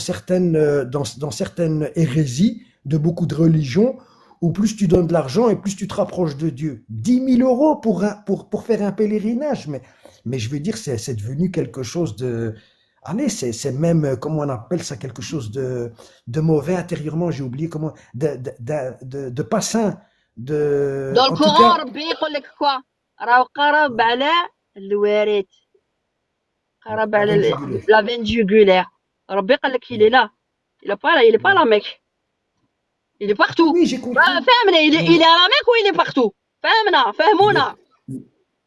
certaines hérésies de beaucoup de religions, où plus tu donnes de l'argent et plus tu te rapproches de Dieu. 10 000 euros pour faire un pèlerinage, mais je veux dire, c'est devenu quelque chose de... Allez, c'est même, comment on appelle ça, quelque chose de mauvais intérieurement, j'ai oublié comment, de pas sain, Dans le en tout Coran, cas, Rabbi يقول لك quoi راهو قرب على الوارث قرب la على veine jugulaire. la veine jugulaire. ربي قال لك il est là. Il est pas Ouais. là, mec. Il est Oui, partout. oui, j'ai compris. فهمنا il Mais est à la Mecque ou il est partout. فهمنا il est, فهمونا. il,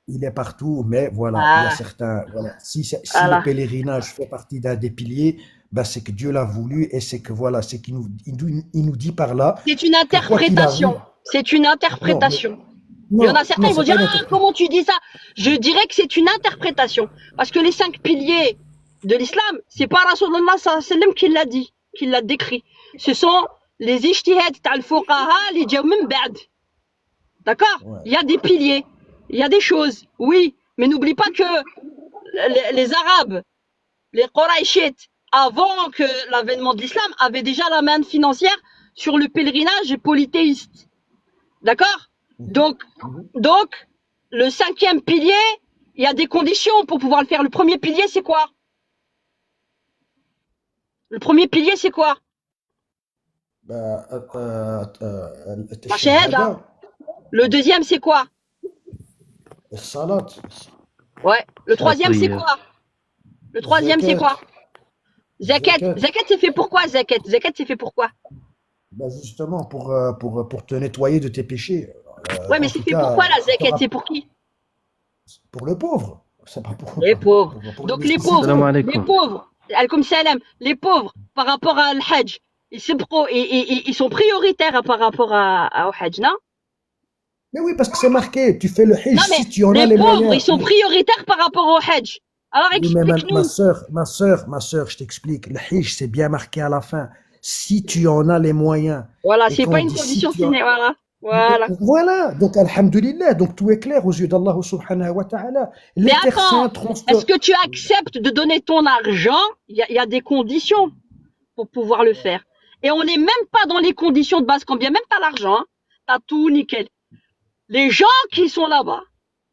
il est partout, mais voilà, il y a Ah, certains, voilà, si le voilà. pèlerinage fait partie d'un des piliers, ben c'est que Dieu l'a voulu et c'est que voilà, c'est il nous dit par là C'est une que quoi qu'il arrive, interprétation. C'est une non, mais interprétation. Il y en a non, certains, non, ils vont c'est dire pas une ah, interprétation. comment tu dis ça? Je dirais que c'est une interprétation. Parce que les 5 piliers de l'islam, c'est pas Rasulullah sallallahu alayhi wa sallam qui l'a dit, qui l'a décrit. Ce sont les ijtihad ta'al fuqaha li jaw min ba'd. D'accord? Ouais. Il y a des piliers, il y a des choses, oui. Mais n'oublie pas que les Arabes, les Qurayshites, avant que l'avènement de l'islam, avaient déjà la main financière sur le pèlerinage polythéiste. D'accord? Mhm, Donc, mhm. donc, le 5e pilier, il y a des conditions pour pouvoir le faire. Le premier pilier, c'est quoi? Le premier pilier, c'est quoi? Bah, La shahada. الشهادة Le deuxième, c'est quoi? الصلاة Ouais. Le troisième, c'est الطيب. quoi? Le troisième, c'est الزكاة quoi? Zakat. الزكاة Zakat, c'est fait pourquoi, Zakat? Zakat, c'est fait pourquoi? bah justement pour te nettoyer de tes péchés. Ouais, mais En c'est tout fait pourquoi, cas, la Zakat? C'est pour qui? pour le pauvre. C'est pas pour, Les pauvres. pour le Donc, les nécessiteux. السلام pauvres, les عليكم. pauvres, alkoum salam, les pauvres, par rapport à l'Hajj, ils sont prioritaires par rapport au Hajj, non? Mais oui, parce que c'est marqué. Tu fais le Non, hajj mais si tu en as les les pauvres, moyens. ils sont prioritaires par rapport au Hajj. Alors Oui, mais explique-nous. ma sœur, je t'explique. Le hajj, c'est bien marqué à la fin. Si tu en as les moyens. Voilà, Et c'est quand pas on une dit si condition tu en... sine, voilà. Voilà. Voilà, donc alhamdulillah, donc tout est clair aux yeux d'Allah subhanahu wa ta'ala. Mais Les terres attends, saintes est-ce que tu acceptes de donner ton argent? Il y a des conditions pour pouvoir le faire. Et on n'est même pas dans les conditions de base, quand bien même t'as l'argent, hein, t'as tout nickel. Les gens qui sont là-bas,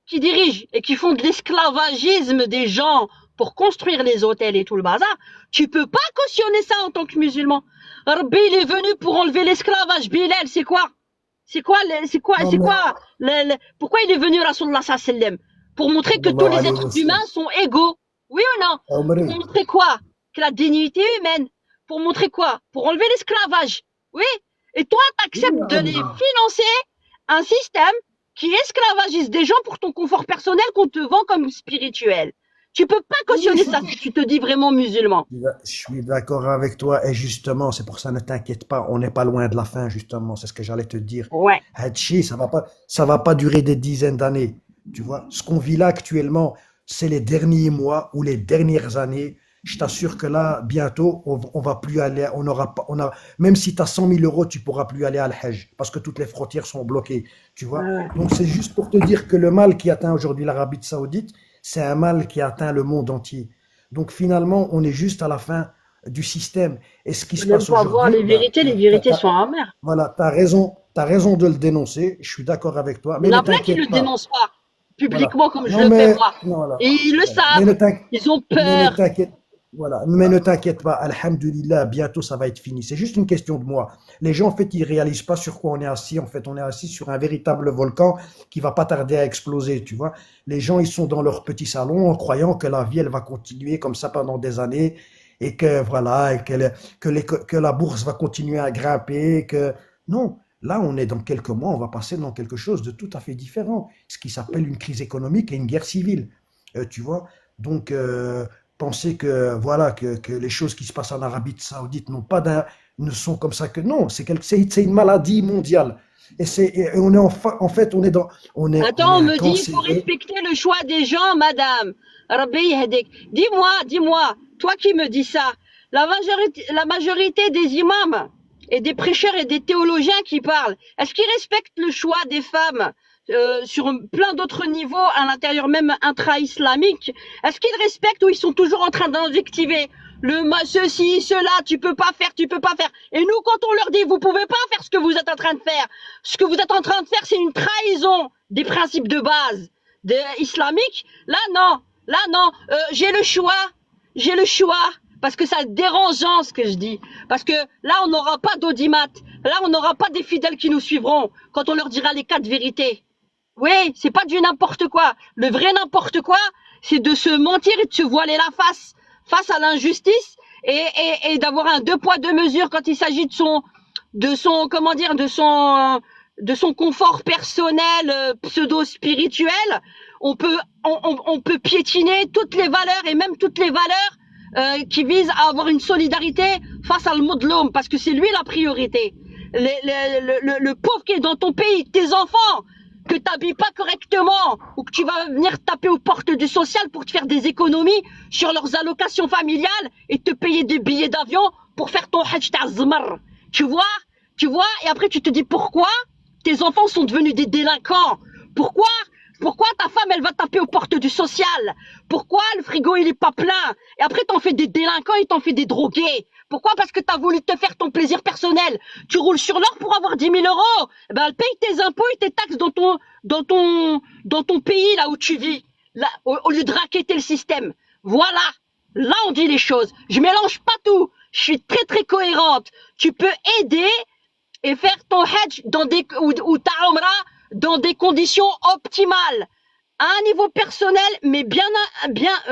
qui dirigent et qui font de l'esclavagisme des gens pour construire les hôtels et tout le bazar, tu peux pas cautionner ça en tant que musulman. Rabbi, il est venu pour enlever l'esclavage. Bilal, c'est quoi? Non, mais Pourquoi il est venu, Rasulullah sallallahu alayhi wa sallam? Pour montrer que tous sallallahu les alayhi wa êtres sallam. humains sont égaux. Oui ou non? Omri, Pour montrer quoi? Que la dignité humaine. Pour montrer quoi? Pour enlever l'esclavage. Oui. Et toi, oui, t'acceptes de les financer un système qui esclavagise des gens pour ton confort personnel qu'on te vend comme spirituel. Tu peux pas cautionner ça si tu te dis vraiment musulman. Je suis d'accord avec toi et justement, c'est pour ça, ne t'inquiète pas, on n'est pas loin de la fin justement, c'est ce que j'allais te dire. Ouais. Hachi, ça va pas durer des dizaines d'années, tu vois. Ce qu'on vit là actuellement, c'est les derniers mois ou les dernières années. Je t'assure que là, bientôt, on va plus aller, on aura pas, on a, même si tu as 100 000 euros, tu pourras plus aller à l'Hajj parce que toutes les frontières sont bloquées, tu vois. Ouais. Donc c'est juste pour te dire que le mal qui atteint aujourd'hui l'Arabie Saoudite, c'est un mal qui atteint le monde entier. Donc finalement, on est juste à la fin du système. Et ce qui se Même passe pas voir aujourd'hui, les vérités sont amères. voilà, t'as raison de le dénoncer. Je suis d'accord avec toi, Il mais y en ne a plein qui le t'inquiète pas. dénoncent pas Voilà. publiquement comme je Non, le fais mais, moi. non, voilà. Et ils le Mais ne savent. t'inquiète Ils ont mais ne peur. t'inquiète, voilà. Mais ne t'inquiète pas, alhamdulillah, bientôt ça va être fini. C'est juste une question de mois. Les gens, en fait, ils réalisent pas sur quoi on est assis. En fait, on est assis sur un véritable volcan qui va pas tarder à exploser, tu vois. Les gens, ils sont dans leur petit salon en croyant que la vie, elle va continuer comme ça pendant des années et que, voilà, et que la bourse va continuer à grimper, que, non. Là, on est dans quelques mois, on va passer dans quelque chose de tout à fait différent, ce qui s'appelle une crise économique et une guerre civile, tu vois. Donc, penser que voilà que les choses qui se passent en Arabie Saoudite ne sont comme ça que non, c'est une maladie mondiale et on est en fait Attends, on on est me un dit il faut cancéreux. respecter le choix des gens, madame. Rabbi yahdek. Dis-moi, toi qui me dis ça, la majorité des imams et des prêcheurs et des théologiens qui parlent, est-ce qu'ils respectent le choix des femmes sur plein d'autres niveaux à l'intérieur même intra-islamique? Est-ce qu'ils respectent ou ils sont toujours en train d'invectiver ceci, cela, tu peux pas faire. Et nous, quand on leur dit, vous pouvez pas faire ce que vous êtes en train de faire, ce que vous êtes en train de faire, c'est une trahison des principes de base islamiques. Là, non, j'ai le choix. j'ai le choix. Parce que c'est dérangeant ce que je dis. Parce que là, on n'aura pas d'audimat. Là, on n'aura pas des fidèles qui nous suivront quand on leur dira les 4 vérités. Oui, c'est pas du n'importe quoi. Le vrai n'importe quoi, c'est de se mentir et de se voiler la face à l'injustice et d'avoir un 2 poids 2 mesures quand il s'agit de son confort personnel pseudo-spirituel. On peut piétiner toutes les valeurs et même toutes les valeurs qui visent à avoir une solidarité face à le mot de l'homme, parce que c'est lui la priorité. Le pauvre qui est dans ton pays, tes enfants, que t'habilles pas correctement, ou que tu vas venir taper aux portes du social pour te faire des économies sur leurs allocations familiales et te payer des billets d'avion pour faire ton hajj ta'zmar. Tu vois, et après tu te dis pourquoi tes enfants sont devenus des délinquants. Pourquoi ta femme, elle va taper aux portes du social? Pourquoi le frigo, il est pas plein? Et après, t'en fais des délinquants et t'en fais des drogués. Pourquoi? Parce que t'as voulu te faire ton plaisir personnel. Tu roules sur l'or pour avoir 10 000 euros. Eh ben, paye tes impôts et tes taxes dans ton pays, là où tu vis. Là, au lieu de raqueter le système. Voilà. Là, on dit les choses. Je mélange pas tout. Je suis très, très cohérente. Tu peux aider et faire ton hajj ou ta umrah dans des conditions optimales, à un niveau personnel, mais bien,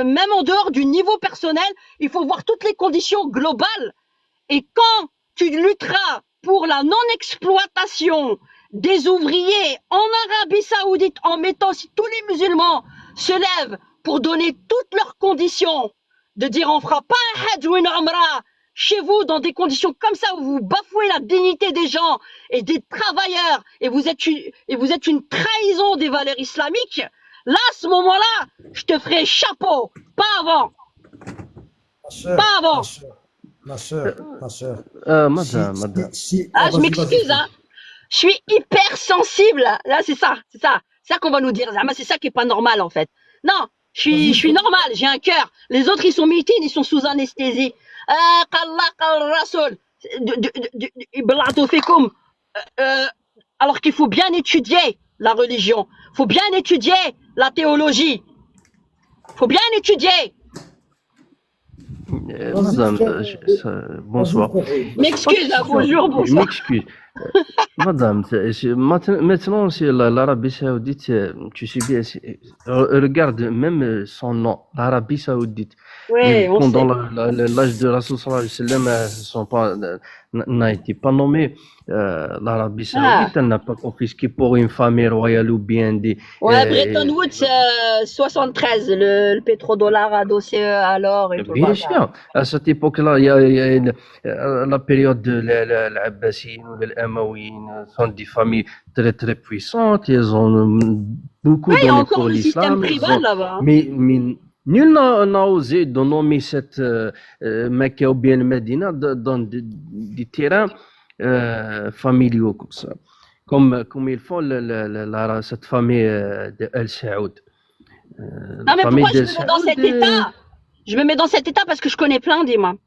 même en dehors du niveau personnel, il faut voir toutes les conditions globales. Et quand tu lutteras pour la non-exploitation des ouvriers en Arabie Saoudite, en mettant, si tous les musulmans se lèvent pour donner toutes leurs conditions, de dire on fera pas un hajj ou une umrah chez vous dans des conditions comme ça où vous bafouez la dignité des gens et des travailleurs et vous êtes une trahison des valeurs islamiques, là, à ce moment-là, je te ferai chapeau, pas avant. Pas avant. Ma sœur. Madame. Je m'excuse, hein. Je suis hyper sensible. Là, c'est ça qu'on va nous dire. C'est ça qui est pas normal, en fait. Non, je suis normal, j'ai un cœur. Les autres, ils sont mitines, ils sont sous anesthésie. Alors qu'il faut bien étudier la religion, faut bien étudier la théologie, faut bien étudier. Madame, bonsoir. M'excuse, bonjour. Je m'excuse. Madame, maintenant, c'est l'Arabie Saoudite, tu sais bien, regarde même son nom, l'Arabie Saoudite. Oui, pendant l'âge de Rasoul sallallahu alayhi wa sallam, n'a été pas nommé. L'Arabie Saoudite, elle n'a pas confisqué pour une famille royale ou bien des. Ouais, Bretton Woods 73, le pétrodollar adossé à l'or et tout. Bien sûr. À cette époque-là, il y a la période de l'Abbasine ou de l'Amaouine, sont des familles très très puissantes. Ils ont beaucoup donné pour l'islam. Il y a encore le système tribal là-bas. Mais nul n'a osé de nommer cette Mecca ou bien Medina dans des terrains familiaux comme ça. Comme ils font cette famille de El Saoud. Non, mais pourquoi je me mets dans cet état? Je me mets dans cet état parce que je connais plein d'imams.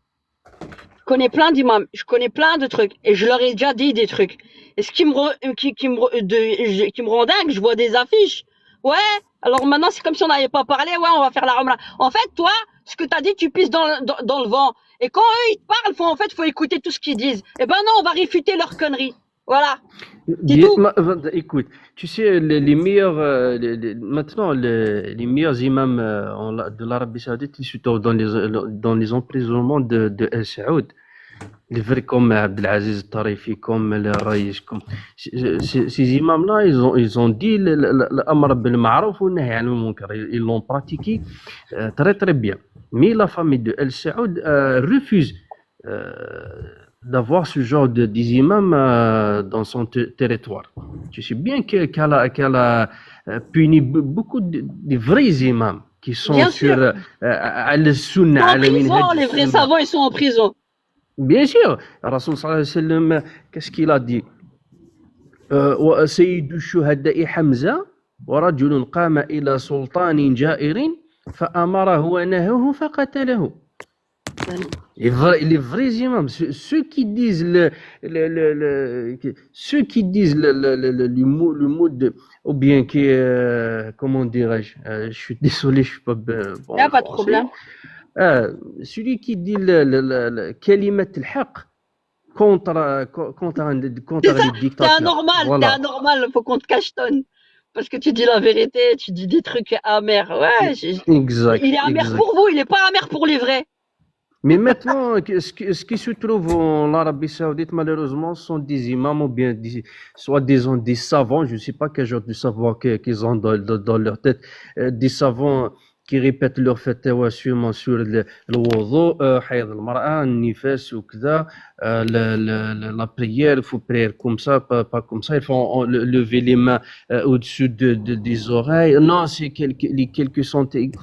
Je connais plein de trucs. Et je leur ai déjà dit des trucs. Et ce qui me rend dingue, je vois des affiches. Ouais, alors maintenant c'est comme si on n'avait pas parlé. Ouais, on va faire la Umrah. En fait, toi, ce que tu as dit, tu pisses dans le vent. Et quand eux, ils te parlent, faut écouter tout ce qu'ils disent. Eh ben non, on va réfuter leurs conneries. Voilà. Écoute, tu sais, les meilleurs, maintenant, les meilleurs imams de l'Arabie Saoudite, ils se trouvent dans les emprisonnements de El Saoud. Les vrais comme Abdelaziz Tarifi, comme le Raïs, comme ces imams-là, ils ont dit l'amr bil ma'ruf wa nahy anil munkar. Ils l'ont pratiqué très très bien. Mais la famille de El Saoud refuse d'avoir ce genre des imams dans son territoire. Tu sais bien qu'elle a puni beaucoup de vrais imams qui sont bien sur al-Sunnah. En prison, les vrais savants, ils sont en prison. Bien sûr, Rasoul sallallahu alayhi wa sallam, qu'est-ce qu'il a dit? سيد الشهداء حمزة ورجل قام إلى سلطان جائر فأمره ونهاه فقتله. Les vrais imams, ceux qui disent le mot de, ou bien qui, comment dirais-je, je suis désolé, je suis pas bon. Il n'y a pas de problème. celui qui dit كلمة الحق contre C'est ça, les dictateurs. t'es Voilà. anormal, faut qu'on te cachetonne. Parce que tu dis la vérité, tu dis des trucs amers. Ouais, Exact, il est amer exact. pour vous, il est pas amer pour les vrais. Mais maintenant, ce qui se trouve en Arabie Saoudite, malheureusement, sont des imams ou bien soit disons des savants, je ne sais pas quel genre de savoir qu'ils ont dans leur tête, des savants qui répètent leur fatwa sûrement sur le wudu, hayd al-mar'a, nifas ou كذا, la prière, il faut prier comme ça, pas comme ça, il faut lever les mains au-dessus des oreilles. Non, c'est quelques centaines.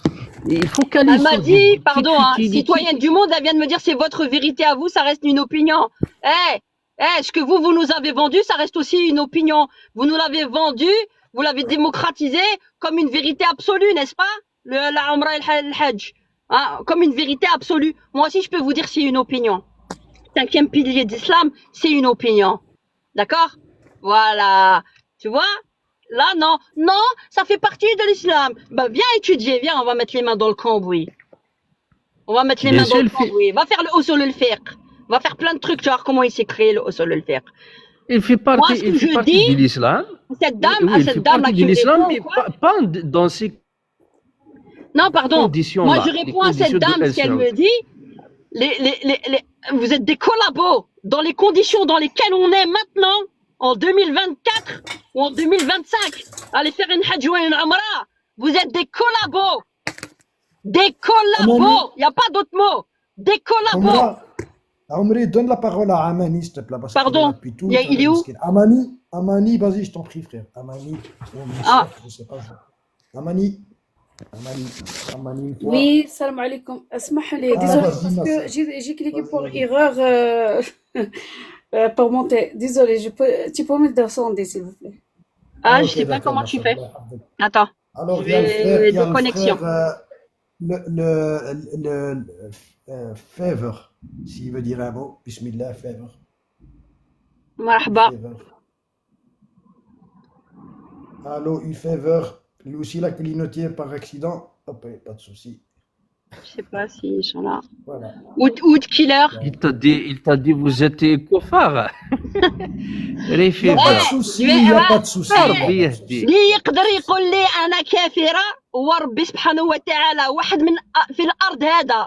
Il faut caler Elle m'a sur dit, des pardon, petites hein, futilités. citoyenne du monde, elle vient de me dire c'est votre vérité à vous, ça reste une opinion. Ce que vous nous avez vendu, ça reste aussi une opinion. Vous nous l'avez vendu, vous l'avez démocratisé comme une vérité absolue, n'est-ce pas? La Umrah et le Hajj. Hein, comme une vérité absolue. Moi aussi, je peux vous dire c'est une opinion. Cinquième pilier d'islam, c'est une opinion. D'accord? Voilà. Tu vois? Là, non. Non, ça fait partie de l'islam. Bah, viens étudier, viens, on va mettre les mains dans le cambouis. On va mettre les Bien mains dans sûr, le cambouis. Va faire le usul al-fiqh. Va faire plein de trucs, tu vois comment il s'est créé le usul al-fiqh. Il fait Moi, partie, ce que il fait je partie dis, de l'islam. cette dame, Oui, à il cette fait dame là partie qui de me l'islam, répond, mais quoi. pas dans ces Non, pardon. Moi, conditions-là. je Les réponds à cette conditions de dame, ce qu'elle El me dit. Vous êtes des collabos dans les conditions dans lesquelles on est maintenant, en 2024 ou en 2025. Allez faire une hajj ou une umrah. Vous êtes des collabos. Des collabos. Il n'y a pas d'autre mot. Des collabos. Amri, donne la parole à Amani, s'il te plaît. Parce Pardon, qu'il est là depuis tout il est où? Amani, vas-y, je t'en prie, frère. Amani, Ah. je sais pas. Amani, une fois. Oui, salam alaikum. اسمح لي, Ah, désolé vas-y, parce que Massa. j'ai cliqué Vas-y, pour vas-y. erreur pour monter. Désolé, tu peux me descendre s'il vous plaît. Ah, je Ok, sais pas d'accord, comment tu fais. Massa. Attends. Alors, Je il y a le frère, vais il y a de le connexion. frère, Favor, s'il veut dire un mot. Bismillah, Favor. Marhaba. Allô, Favor. Lui aussi, il a clignoté par accident. Hop, pas de souci. Je sais pas s'ils sont là. Voilà. Oud Killer. Il t'a dit, vous êtes kuffar. Il n'y a pas de souci, il n'y a pas de souci. ربي يهديك. اللي يقدر يقول لي انا كافره هو ربي سبحانه وتعالى. واحد من في الارض هذا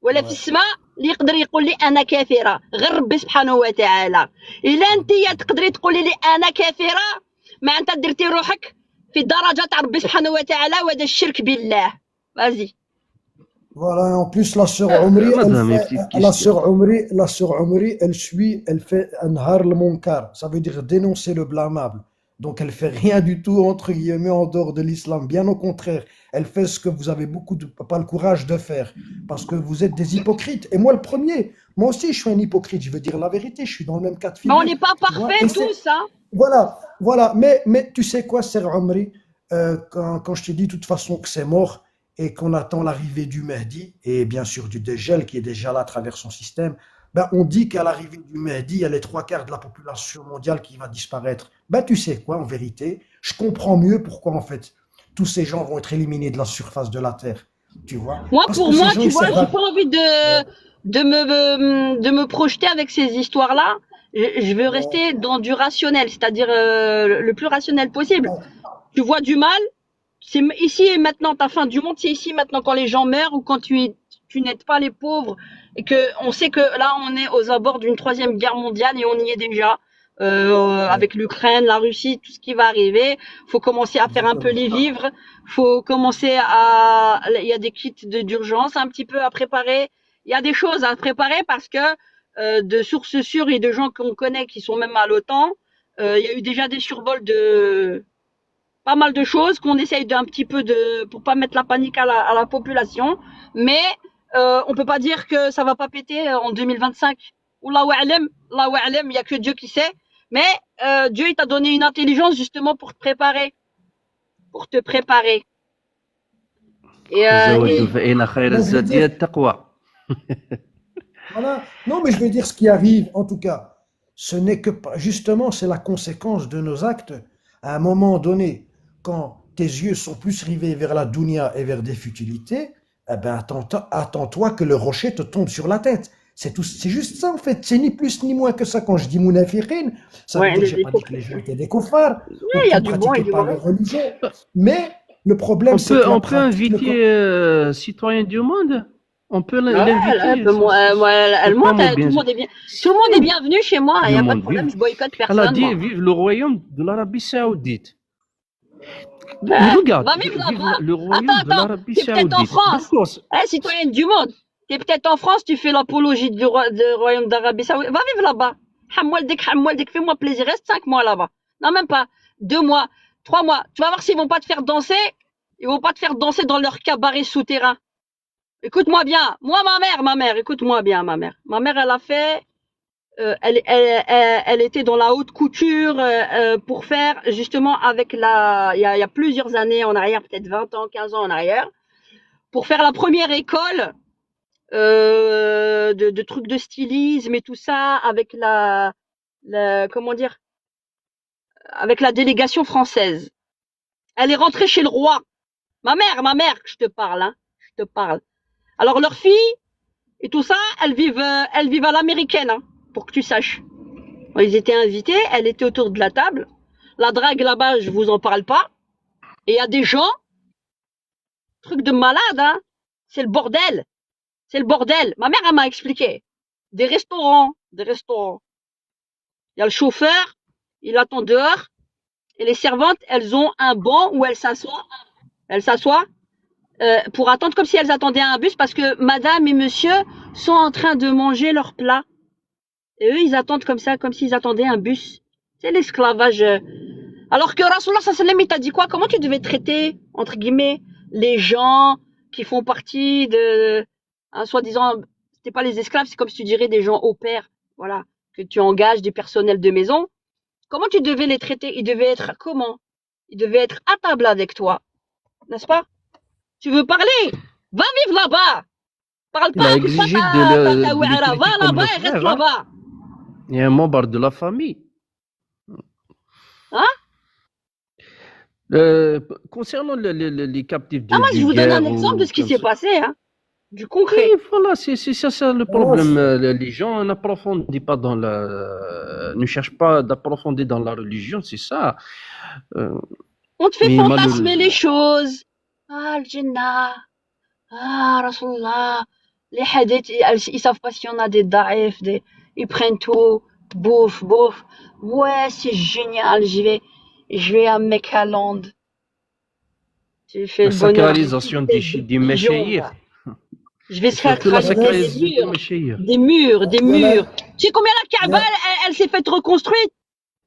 ولا في السماء اللي يقدر يقول لي انا كافره غير ربي سبحانه وتعالى. الا انت تقدري تقولي لي انا كافره ما انت درتي روحك في درجه تاع ربي سبحانه وتعالى وهذا الشرك بالله. Vas-y. Voilà, et en plus, la sœur Omri, elle suit, elle fait un har le munkar. Ça veut dire dénoncer le blâmable. Donc, elle fait rien du tout, entre guillemets, en dehors de l'islam. Bien au contraire, elle fait ce que vous avez pas le courage de faire. Parce que vous êtes des hypocrites. Et moi, le premier, moi aussi, je suis un hypocrite. Je veux dire la vérité, je suis dans le même cas de Mais figure. on n'est pas parfaits tous, hein. Voilà. Mais tu sais quoi, sœur Omri, quand je te dis de toute façon que c'est mort, et qu'on attend l'arrivée du Mahdi, et bien sûr du Dajjal qui est déjà là à travers son système, ben on dit qu'à l'arrivée du Mahdi, il y a les 3/4 de la population mondiale qui va disparaître. Ben tu sais quoi, en vérité, je comprends mieux pourquoi en fait tous ces gens vont être éliminés de la surface de la Terre. Tu vois? Moi, Parce pour que moi, ces gens, tu ils vois, servent à- j'ai pas envie de me projeter avec ces histoires-là. Je veux rester dans du rationnel, c'est-à-dire le plus rationnel possible. Tu vois du mal, c'est ici et maintenant ta fin du monde, c'est ici maintenant quand les gens meurent ou quand tu n'aides pas les pauvres et que on sait que là on est aux abords d'une 3e guerre mondiale et on y est déjà avec l'Ukraine, la Russie, tout ce qui va arriver. Faut commencer à faire un peu les vivres. Faut commencer il y a des kits d'urgence un petit peu à préparer. Il y a des choses à préparer parce que de sources sûres et de gens qu'on connaît qui sont même à l'OTAN, il y a eu déjà des survols de pas mal de choses qu'on essaye d'un petit peu pour pas mettre la panique à la population, mais on peut pas dire que ça va pas péter en 2025. Allahu a'lam, il y a que Dieu qui sait, mais Dieu il t'a donné une intelligence justement pour te préparer. Et Voilà. Non, mais je veux dire ce qui arrive, en tout cas, ce n'est que justement, c'est la conséquence de nos actes. À un moment donné, quand tes yeux sont plus rivés vers la dunya et vers des futilités, eh ben attends-toi que le rocher te tombe sur la tête. C'est tout, c'est juste ça en fait. C'est ni plus ni moins que ça. Quand je dis munafiqin, ça veut Ouais, dire, j'ai pas dit que les gens étaient des kuffars ou il y a qu'ils du bon et pratiquaient du pas mauvais. leur religion. Mais le problème, c'est que la On peut pratique, inviter citoyen du monde. On peut Ouais, l'inviter. moi, Comment tout bien le monde est bien. Tout le monde est bienvenu chez moi, il du n'y a pas de monde problème, vive. je boycotte Elle a personne, dit moi. vive le royaume de l'Arabie Saoudite. Ben, Regarde, va vivre vive là-bas. le royaume de Attends, l'Arabie t'es peut-être en Saoudite. France, D'accord. citoyenne du monde. T'es peut-être en France, tu fais l'apologie du royaume d'Arabie Saoudite. Va vivre là-bas. Hamwaldek, fais-moi plaisir, reste 5 mois là-bas. Non, même pas. 2 mois, 3 mois. Tu vas voir s'ils vont pas te faire danser. Ils vont pas te faire danser dans leur cabaret souterrain. Écoute-moi bien. Moi, ma mère, écoute-moi bien, ma mère. Ma mère, elle a fait, elle était dans la haute couture pour faire justement avec il y a plusieurs années en arrière, peut-être 20 ans, 15 ans en arrière, pour faire la première école de trucs de stylisme et tout ça avec comment dire, avec la délégation française. Elle est rentrée chez le roi. Ma mère, je te parle, hein, je te parle. Alors leurs filles et tout ça, elles vivent à l'américaine, hein, pour que tu saches. Ils étaient invités, elle était autour de la table. La drague là-bas, je vous en parle pas. Et il y a des gens, truc de malade, hein. C'est le bordel. C'est le bordel. Ma mère, elle m'a expliqué. Des restaurants. Il y a le chauffeur, il attend dehors. Et les servantes, elles ont un banc où elles s'assoient. Elles s'assoient pour attendre comme si elles attendaient un bus parce que madame et monsieur sont en train de manger leur plat. Et eux, ils attendent comme ça, comme s'ils attendaient un bus. C'est l'esclavage. Alors que Rasulullah sallam, il t'a dit quoi? Comment tu devais traiter, entre guillemets, les gens qui font partie de, soi-disant, c'était pas les esclaves, c'est comme si tu dirais des gens au pair, voilà, que tu engages du personnel de maison. Comment tu devais les traiter? Ils devaient être comment? Ils devaient être à table avec toi, n'est-ce pas? Tu veux parler? Va vivre là-bas! Parle Il a pas, exigé va de les là-bas traiter comme et le reste frère. Hein. là-bas. Il y a un membre de la famille. Hein? Concernant les captifs Ah, moi, je de vous donne un guerre exemple de ou ce qui comme s'est ça. passé, hein, du concret. Oui, voilà, c'est ça le Voilà, problème. Les gens n'approfondissent pas ne cherchent pas d'approfondir dans la religion, c'est ça. On te fait Mais fantasmer les malheureusement, choses. Ah, le Jannah. Ah, Rasulallah. Les hadiths, ils savent pas s'il y en a des daif, ils prennent tout. Bouffe. Ouais, c'est génial, je vais à Mekkaland. Tu fais la le bonheur des sacralisation des pigeons, méchéirs, va. Je vais surtout la sacraliser des voilà, sacralisation des murs. méchéirs. Des voilà, murs. Tu sais combien la Kaaba, voilà. elle s'est faite reconstruite?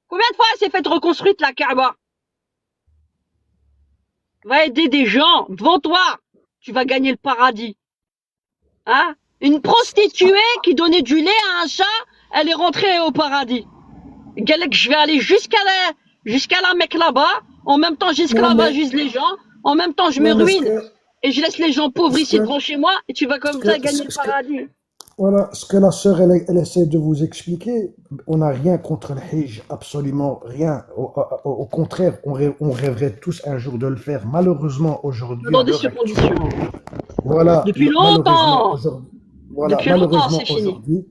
Combien de fois elle s'est faite reconstruite, la Kaaba? Va aider des gens devant toi. Tu vas gagner le paradis. Hein? Une prostituée qui donnait du lait à un chat, elle est rentrée au paradis. Galek, je vais aller jusqu'à la Mecque là-bas. En même temps, Non, mais, j'esclavagise les gens. En même temps, je me non, mais ruine. Et je laisse les gens pauvres ce ici que, devant chez moi. Et tu vas ce comme ça que, gagner le ce que, paradis. voilà, ce que la sœur, elle essaie de vous expliquer, on n'a rien contre le Hajj, absolument rien. Au contraire, on rêverait tous un jour de le faire. Malheureusement, aujourd'hui, Dans à des l'heure actuelle, conditions. voilà, Depuis malheureusement, longtemps. aujourd'hui, voilà, Depuis longtemps, c'est fini.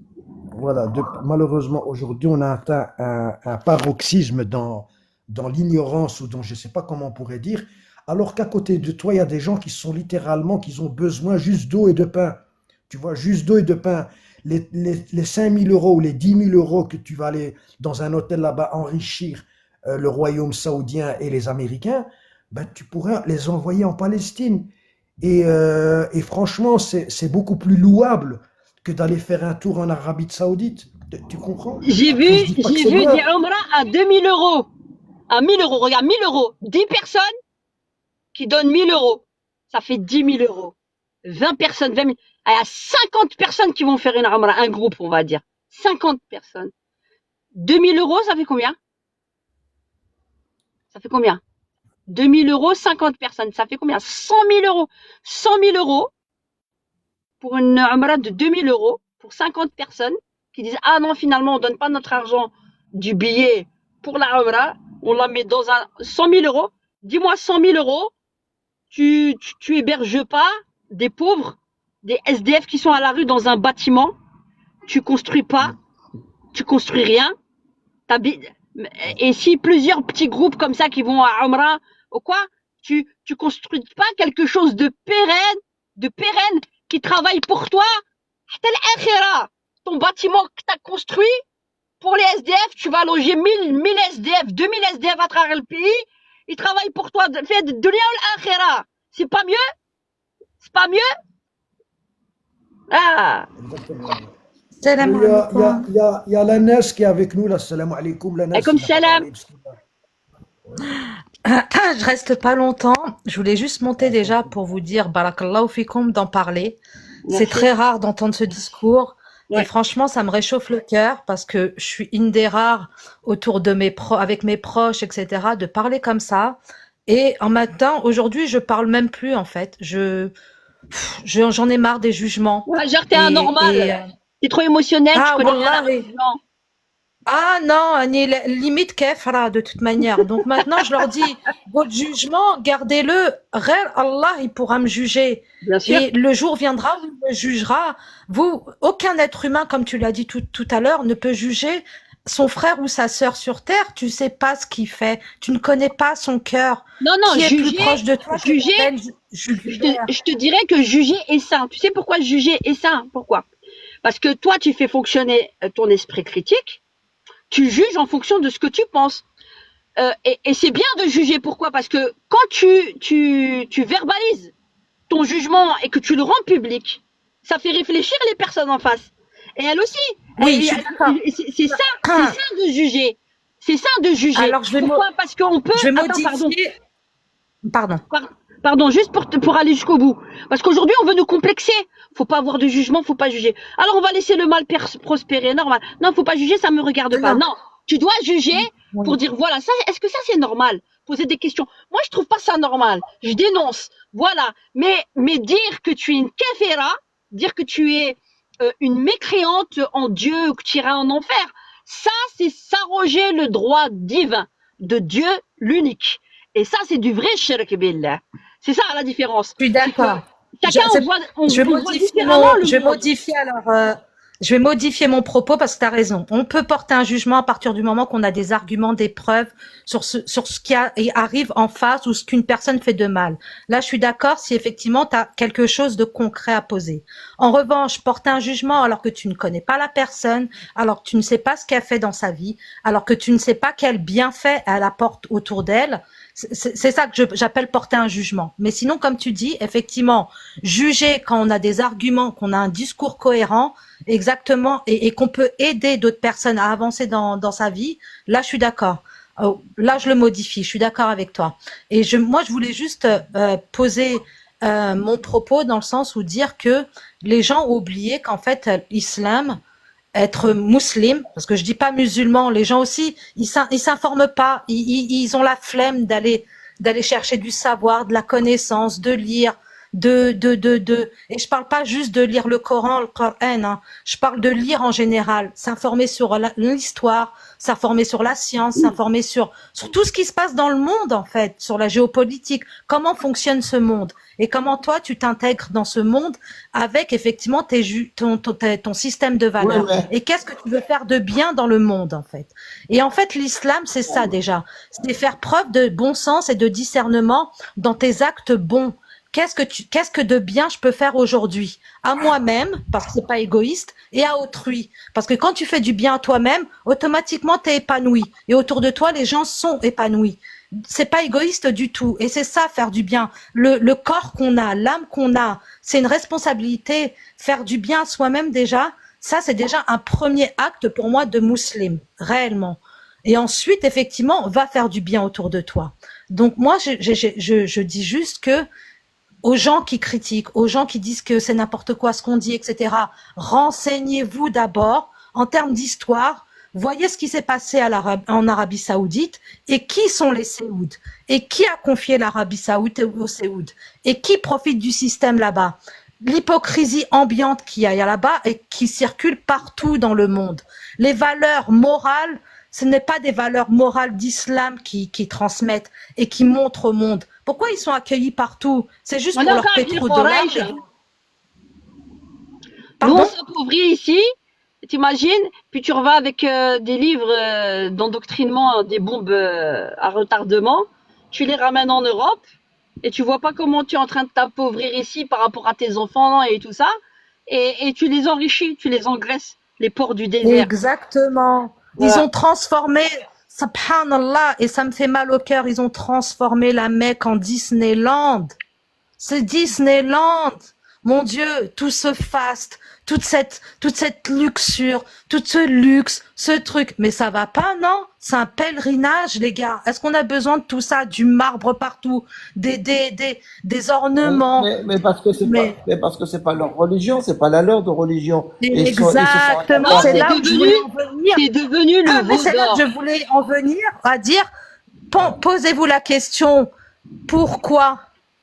malheureusement, aujourd'hui, on a atteint un paroxysme dans l'ignorance ou dans, je ne sais pas comment on pourrait dire, alors qu'à côté de toi, il y a des gens qui sont littéralement, qui ont besoin juste d'eau et de pain. Tu vois, juste d'eau et de pain. Les 5 000 euros ou les 10 000 euros que tu vas aller dans un hôtel là-bas enrichir le royaume saoudien et les Américains, ben, tu pourrais les envoyer en Palestine. Et franchement, c'est beaucoup plus louable que d'aller faire un tour en Arabie Saoudite. Tu comprends? J'ai Après, je dis vu pas que c'est bien. des Umrah à 2000 euros. À 1000 euros, regarde, 1000 euros. 10 personnes qui donnent 1000 euros. Ça fait 10 000 euros. 20 personnes, 20 000. Ah, il y a 50 personnes qui vont faire une Umrah, un groupe, on va dire. 50 personnes. 2000 euros, ça fait combien? Ça fait combien? 2000 euros, 50 personnes. Ça fait combien? 100 000 euros. 100 000 euros pour une Umrah de 2000 euros pour 50 personnes qui disent ah non, finalement, on donne pas notre argent du billet pour la Umrah, on la met dans un 100 000 euros. Dis-moi 100 000 euros, tu héberges pas, des pauvres, des SDF qui sont à la rue dans un bâtiment, tu construis pas, tu construis rien. Et si plusieurs petits groupes comme ça qui vont à Umrah ou quoi, tu construis pas quelque chose de pérenne qui travaille pour toi. Ton bâtiment que tu as construit pour les SDF, tu vas loger 1000 SDF, 2000 SDF à travers le pays. Ils travaillent pour toi. Fais de dunya ou l'akhira. C'est pas mieux? C'est pas mieux? Ah. Exactement. Salam alaikum. Il y a la Nas qui est avec nous, là. Salam alaikum, la Nas. Comme salam. Je reste pas longtemps. Je voulais juste monter déjà pour vous dire barakallahu fikum d'en parler. C'est très rare d'entendre ce discours. Ouais. Et franchement, ça me réchauffe le cœur parce que je suis une des rares autour de avec mes proches, etc., de parler comme ça. Et en même temps, aujourd'hui, je parle même plus, en fait. J'en ai marre des jugements. Ouais, genre, t'es anormal. T'es trop émotionnel, tu connais rien. Ah non, limite kefra de toute manière. Donc maintenant, je leur dis, votre jugement, gardez-le. Allah, il pourra me juger. Bien sûr. Et le jour viendra où il me jugera. Aucun être humain, comme tu l'as dit tout à l'heure, ne peut juger son frère ou sa sœur sur terre. Tu sais pas ce qu'il fait. Tu ne connais pas son cœur. Non, qui est plus proche de toi. Je te dirais que juger est sain. Tu sais pourquoi juger est sain? Pourquoi? Parce que toi, tu fais fonctionner ton esprit critique. Tu juges en fonction de ce que tu penses. Et c'est bien de juger. Pourquoi? Parce que quand tu verbalises ton jugement et que tu le rends public, ça fait réfléchir les personnes en face. Et elles aussi. Oui, c'est ça de juger. C'est ça de juger. Alors, pourquoi? Parce qu'on peut... Je vais modifier... Pardon, juste pour aller jusqu'au bout. Parce qu'aujourd'hui, on veut nous complexer. Faut pas avoir de jugement, faut pas juger. Alors, on va laisser le mal prospérer, normal. Non, faut pas juger, ça me regarde pas. Non, tu dois juger pour dire, voilà, ça, est-ce que ça c'est normal? Poser des questions. Moi, je trouve pas ça normal. Je dénonce. Voilà. Mais dire que tu es une kafira, dire que tu es une mécréante en Dieu, que tu iras en enfer, ça, c'est s'arroger le droit divin de Dieu l'unique. Et ça, c'est du vrai shirk billah. C'est ça la différence. Je suis d'accord. Chacun, je vais modifier mon propos parce que tu as raison. On peut porter un jugement à partir du moment qu'on a des arguments, des preuves sur ce qui arrive en face ou ce qu'une personne fait de mal. Là, je suis d'accord si effectivement tu as quelque chose de concret à poser. En revanche, porter un jugement alors que tu ne connais pas la personne, alors que tu ne sais pas ce qu'elle fait dans sa vie, alors que tu ne sais pas quel bienfait elle apporte autour d'elle, c'est ça que j'appelle porter un jugement. Mais sinon, comme tu dis, effectivement, juger quand on a des arguments, qu'on a un discours cohérent, exactement, et qu'on peut aider d'autres personnes à avancer dans sa vie, là, je suis d'accord. Là, je le modifie, je suis d'accord avec toi. Et moi, je voulais juste poser mon propos dans le sens où dire que les gens ont oublié qu'en fait, l'islam, être musulman, parce que je dis pas musulman, les gens aussi, ils s'informent pas, ils ont la flemme d'aller chercher du savoir, de la connaissance, de lire, et je parle pas juste de lire le Coran, hein, je parle de lire en général, s'informer sur l'histoire, s'informer sur la science, s'informer sur tout ce qui se passe dans le monde en fait, sur la géopolitique, comment fonctionne ce monde et comment toi tu t'intègres dans ce monde avec effectivement ton système de valeurs et qu'est-ce que tu veux faire de bien dans le monde en fait. Et en fait l'islam c'est ça déjà, c'est faire preuve de bon sens et de discernement dans tes actes bons. Qu'est-ce que de bien je peux faire aujourd'hui à moi-même parce que c'est pas égoïste et à autrui parce que quand tu fais du bien à toi-même automatiquement tu es épanoui et autour de toi les gens sont épanouis. C'est pas égoïste du tout et c'est ça faire du bien. Le corps qu'on a, l'âme qu'on a, c'est une responsabilité. Faire du bien à soi-même déjà, ça c'est déjà un premier acte pour moi de musulman réellement. Et ensuite effectivement va faire du bien autour de toi. Donc moi je dis juste que aux gens qui critiquent, aux gens qui disent que c'est n'importe quoi ce qu'on dit, etc. Renseignez-vous d'abord en termes d'histoire. Voyez ce qui s'est passé en Arabie Saoudite et qui sont les Saouds et qui a confié l'Arabie Saoudite aux Saouds et qui profite du système là-bas. L'hypocrisie ambiante qu'il y a là-bas et qui circule partout dans le monde. Les valeurs morales, ce n'est pas des valeurs morales d'islam qui transmettent et qui montrent au monde. Pourquoi ils sont accueillis partout? C'est juste On pour a leur encore un pétrodollar. Quraysh. Nous, on Pardon? s'appauvrit ici, t'imagines? Puis tu revas avec des livres d'endoctrinement, des bombes à retardement. Tu les ramènes en Europe et tu vois pas comment tu es en train de t'appauvrir ici par rapport à tes enfants et tout ça. Et tu les enrichis, tu les engraisses, les porcs du désert. Exactement. Ils Voilà. ont transformé, subhanallah, et ça me fait mal au cœur, ils ont transformé la Mecque en Disneyland. C'est Disneyland. Mon Dieu, tout ce faste, toute cette luxure, tout ce luxe, ce truc. Mais ça va pas, non? C'est un pèlerinage, les gars. Est-ce qu'on a besoin de tout ça? Du marbre partout, des ornements. Mais parce que c'est Mais, pas, mais parce que c'est pas leur religion, c'est pas la leur de religion. Et ils se sont exactement, Non, c'est c'est là où je devenu, voulais en venir. c'est devenu Ah, le mais veau c'est là que d'or. je voulais en venir à dire, posez-vous la question, pourquoi?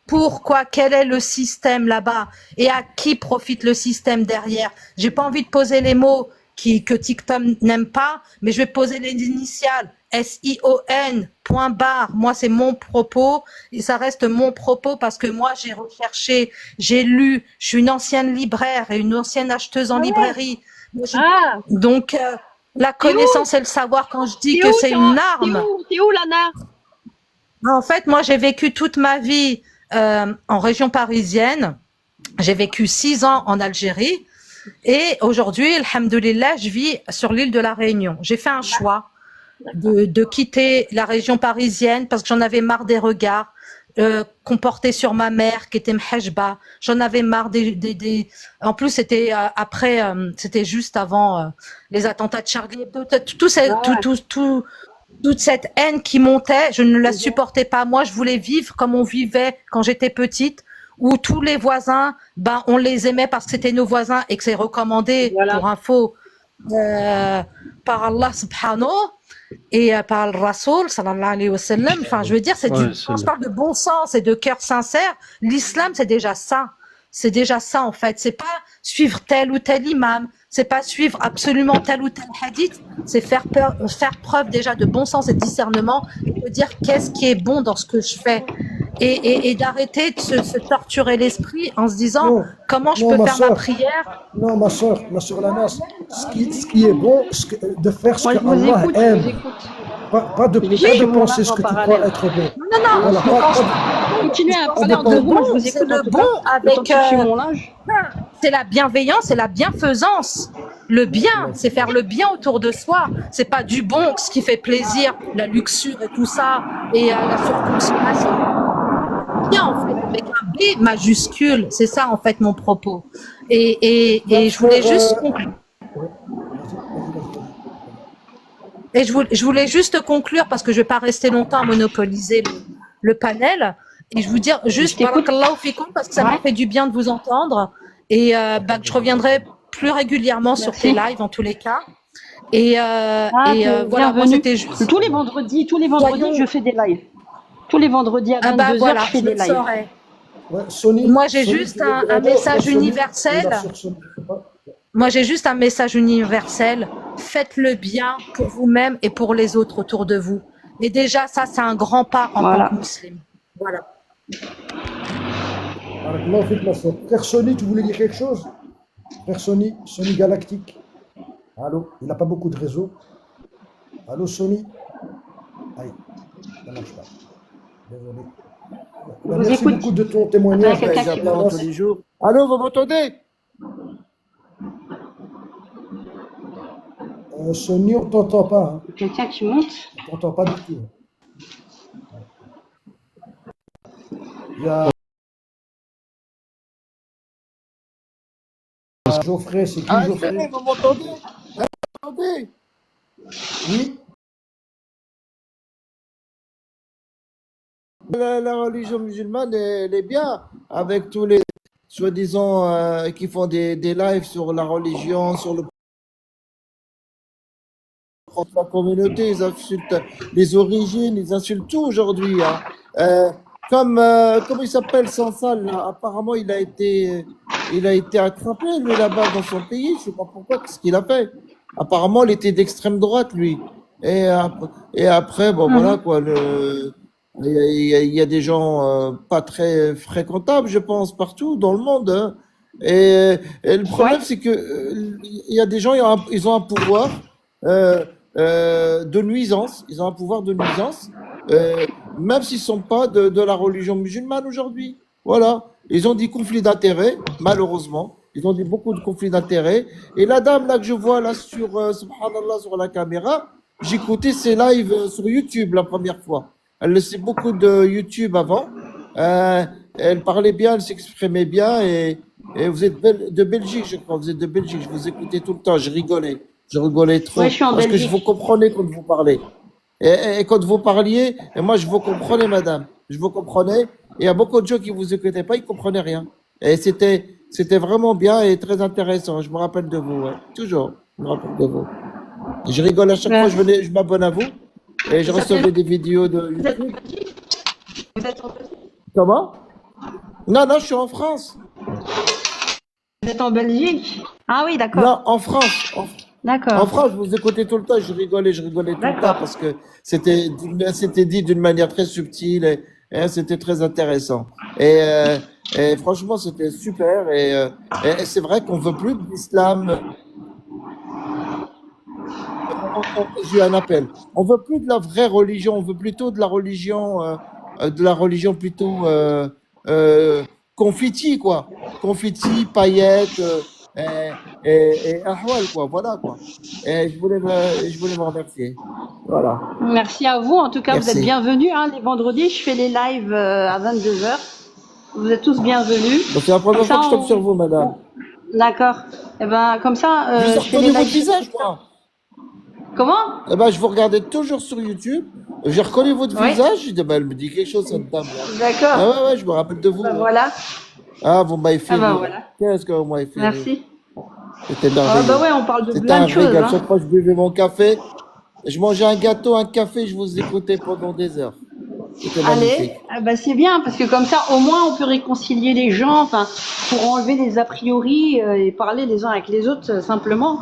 Pourquoi? Quel est le système là-bas? Et à qui profite le système derrière? J'ai pas envie de poser les mots que TikTok n'aime pas, mais je vais poser les initiales. SION, point barre. Moi, c'est mon propos et ça reste mon propos parce que moi, j'ai recherché, j'ai lu, je suis une ancienne libraire et une ancienne acheteuse en librairie. Moi, Ah, donc, la t'es où? connaissance et le savoir, quand je dis T'es que où, c'est une arme, T'es où, Lana? en fait, moi, j'ai vécu toute ma vie en région parisienne. J'ai vécu 6 ans en Algérie. Et aujourd'hui, alhamdoulilah, je vis sur l'île de la Réunion. J'ai fait un choix de quitter la région parisienne parce que j'en avais marre des regards qu'on portait sur ma mère qui était mhajba. J'en avais marre En plus, c'était après, c'était juste avant les attentats de Charlie Hebdo. Toute cette haine qui montait, je ne la supportais pas. Moi, je voulais vivre comme on vivait quand j'étais petite, où tous les voisins, ben, on les aimait parce que c'était nos voisins et que c'est recommandé, Voilà. pour info, par Allah subhanahu et par le Rasoul sallallahu alayhi wa sallam. Enfin, je veux dire, Ouais, quand je parle de bon sens et de cœur sincère, l'islam, c'est déjà ça. C'est déjà ça, en fait. C'est pas suivre tel ou tel imam. C'est pas suivre absolument tel ou tel hadith. C'est faire preuve déjà de bon sens et de discernement et de dire qu'est-ce qui est bon dans ce que je fais. Et d'arrêter de se torturer l'esprit en se disant Non, comment je non, peux ma faire ma soeur, prière. non, ma soeur, Lanas, ce qui est bon, de faire ce Moi, que je vous Allah écoute, je vous aime, écoute. pas de Je vais chercher mon penser linge ce en que tu crois parallèle. être bon. Non, non, Voilà, mais quand je Continuez à parler de entre vous, moi je vous c'est écoute en le tout bon cas. Le temps avec de chercher mon linge. c'est la bienveillance, c'est la bienfaisance. Le bien, c'est faire le bien autour de soi. C'est pas du bon, ce qui fait plaisir, la luxure et tout ça, et la surconsommation. Bien, en fait, avec un B majuscule. C'est ça, en fait, mon propos. Et je voulais juste conclure. Et je voulais juste conclure parce que je vais pas rester longtemps à monopoliser le panel. Et je vous dire juste barakallahu fikoum parce que ça m'a fait du bien de vous entendre. Et bah, que je reviendrai plus régulièrement sur tes lives en tous les cas. Et voilà, moi c'était juste. Tous les vendredis, Voyons. je fais des lives. Tous les vendredis à 22h, Ah bah voilà, je fais je des le lives. saurais. Ouais, Sony, Moi j'ai Sony, juste tu veux un dire, message Sony, universel. la soeur Sony, je sais pas. Moi, j'ai juste un message universel. Faites le bien pour vous-même et pour les autres autour de vous. Et déjà, ça, c'est un grand pas en Voilà. tant que musulman. Voilà. Barakallahu fik, ma soeur. Frère Sony, tu voulais dire quelque chose? Frère Sony, Sony Galactique. Allô, il n'a pas beaucoup de réseau. Allô, Sony? Aïe, ça marche pas. Désolé. Bah, merci écoute. beaucoup de ton témoignage. Attends, quelqu'un les qui appellent tous les jours. Allô, vous m'entendez? Sony, on t'entend pas. Hein. Quelqu'un qui monte. On t'entend pas du tout. Il y a Geoffrey, c'est qui Ah, Geoffrey? vous m'entendez? Vous m'entendez? Oui. La religion musulmane, elle est bien, avec tous les soi-disant qui font des lives sur la religion, sur la communauté, ils insultent les origines, ils insultent tout aujourd'hui. Hein. Comment il s'appelle Sansal, là, apparemment il a été attrapé lui là-bas dans son pays, je sais pas pourquoi, qu'est-ce qu'il a fait. Apparemment il était d'extrême droite lui. Et après bon voilà quoi, Il y a des gens pas très fréquentables, je pense, partout dans le monde, hein. Et le problème, Ouais. c'est que il y a des gens, ils ont un pouvoir euh, de nuisance. Ils ont un pouvoir de nuisance, euh, même s'ils sont pas de la religion musulmane aujourd'hui. Voilà. Ils ont des conflits d'intérêts, malheureusement. Ils ont beaucoup de conflits d'intérêts. Et la dame là que je vois là sur, subhanallah, sur la caméra, j'écoutais ses lives sur YouTube la première fois. Elle laissait beaucoup de YouTube avant. Euh, Elle parlait bien, elle s'exprimait bien. Et vous êtes de Belgique, je crois. Vous êtes de Belgique. Je vous écoutais tout le temps. Je rigolais. Je rigolais Ouais, trop. je suis en Parce que je vous Belgique. comprenais quand vous parlez. Et quand vous parliez, et moi je vous comprenais, madame. Je vous comprenais. Et il y a beaucoup de gens qui vous écoutaient pas, ils comprenaient rien. Et c'était vraiment bien et très intéressant. Je me rappelle de vous, ouais. Toujours. Je me rappelle de vous. Je rigole à chaque fois, Merci. je m'abonne à vous. Et je Ça fait... recevais des vidéos de Vous êtes en YouTube. Belgique? Vous êtes en Belgique? Comment? Non, non, je suis en France. Vous êtes en Belgique? Ah oui, d'accord. Non, en France. En D'accord. France, je vous écoutais tout le temps, je rigolais tout le temps D'accord. parce que c'était dit d'une manière très subtile et c'était très intéressant. Et franchement, c'était super. Et c'est vrai qu'on veut plus d'islam. J'ai eu un appel. On veut plus de la vraie religion, on veut plutôt de la religion plutôt confetti, quoi. Confetti, paillettes et ahwal, quoi. Voilà, quoi. Et je voulais vous remercier. Voilà. Merci à vous. En tout cas, vous êtes Merci. bienvenus, hein. Les vendredis, je fais les lives à 22h. Vous êtes tous bienvenus. Bon, c'est la Comme première fois ça, que je tombe sur vous, madame. D'accord. Eh ben, comme ça, Je vous ai je fais les reconnu votre lives. visage, moi. Comment? Eh ben, je vous regardais toujours sur YouTube. J'ai reconnu votre Oui. visage. J'ai dit, ben, elle me dit quelque chose, cette dame-là. D'accord. Ah ouais, ouais, je me rappelle de vous. Ben Ouais. voilà. Ah, vous m'avez fait Ah ben rire. voilà. Qu'est-ce que vous m'avez fait rire. Merci. C'était Ah merveilleux. bah ouais, on parle de C'était plein un de choses, régal. hein. Chaque fois que je buvais mon café, je mangeais un gâteau, un café, je vous écoutais pendant des heures. C'était magnifique. Allez, ah bah c'est bien, parce que comme ça, au moins, on peut réconcilier les gens, enfin, pour enlever les a priori et parler les uns avec les autres, simplement.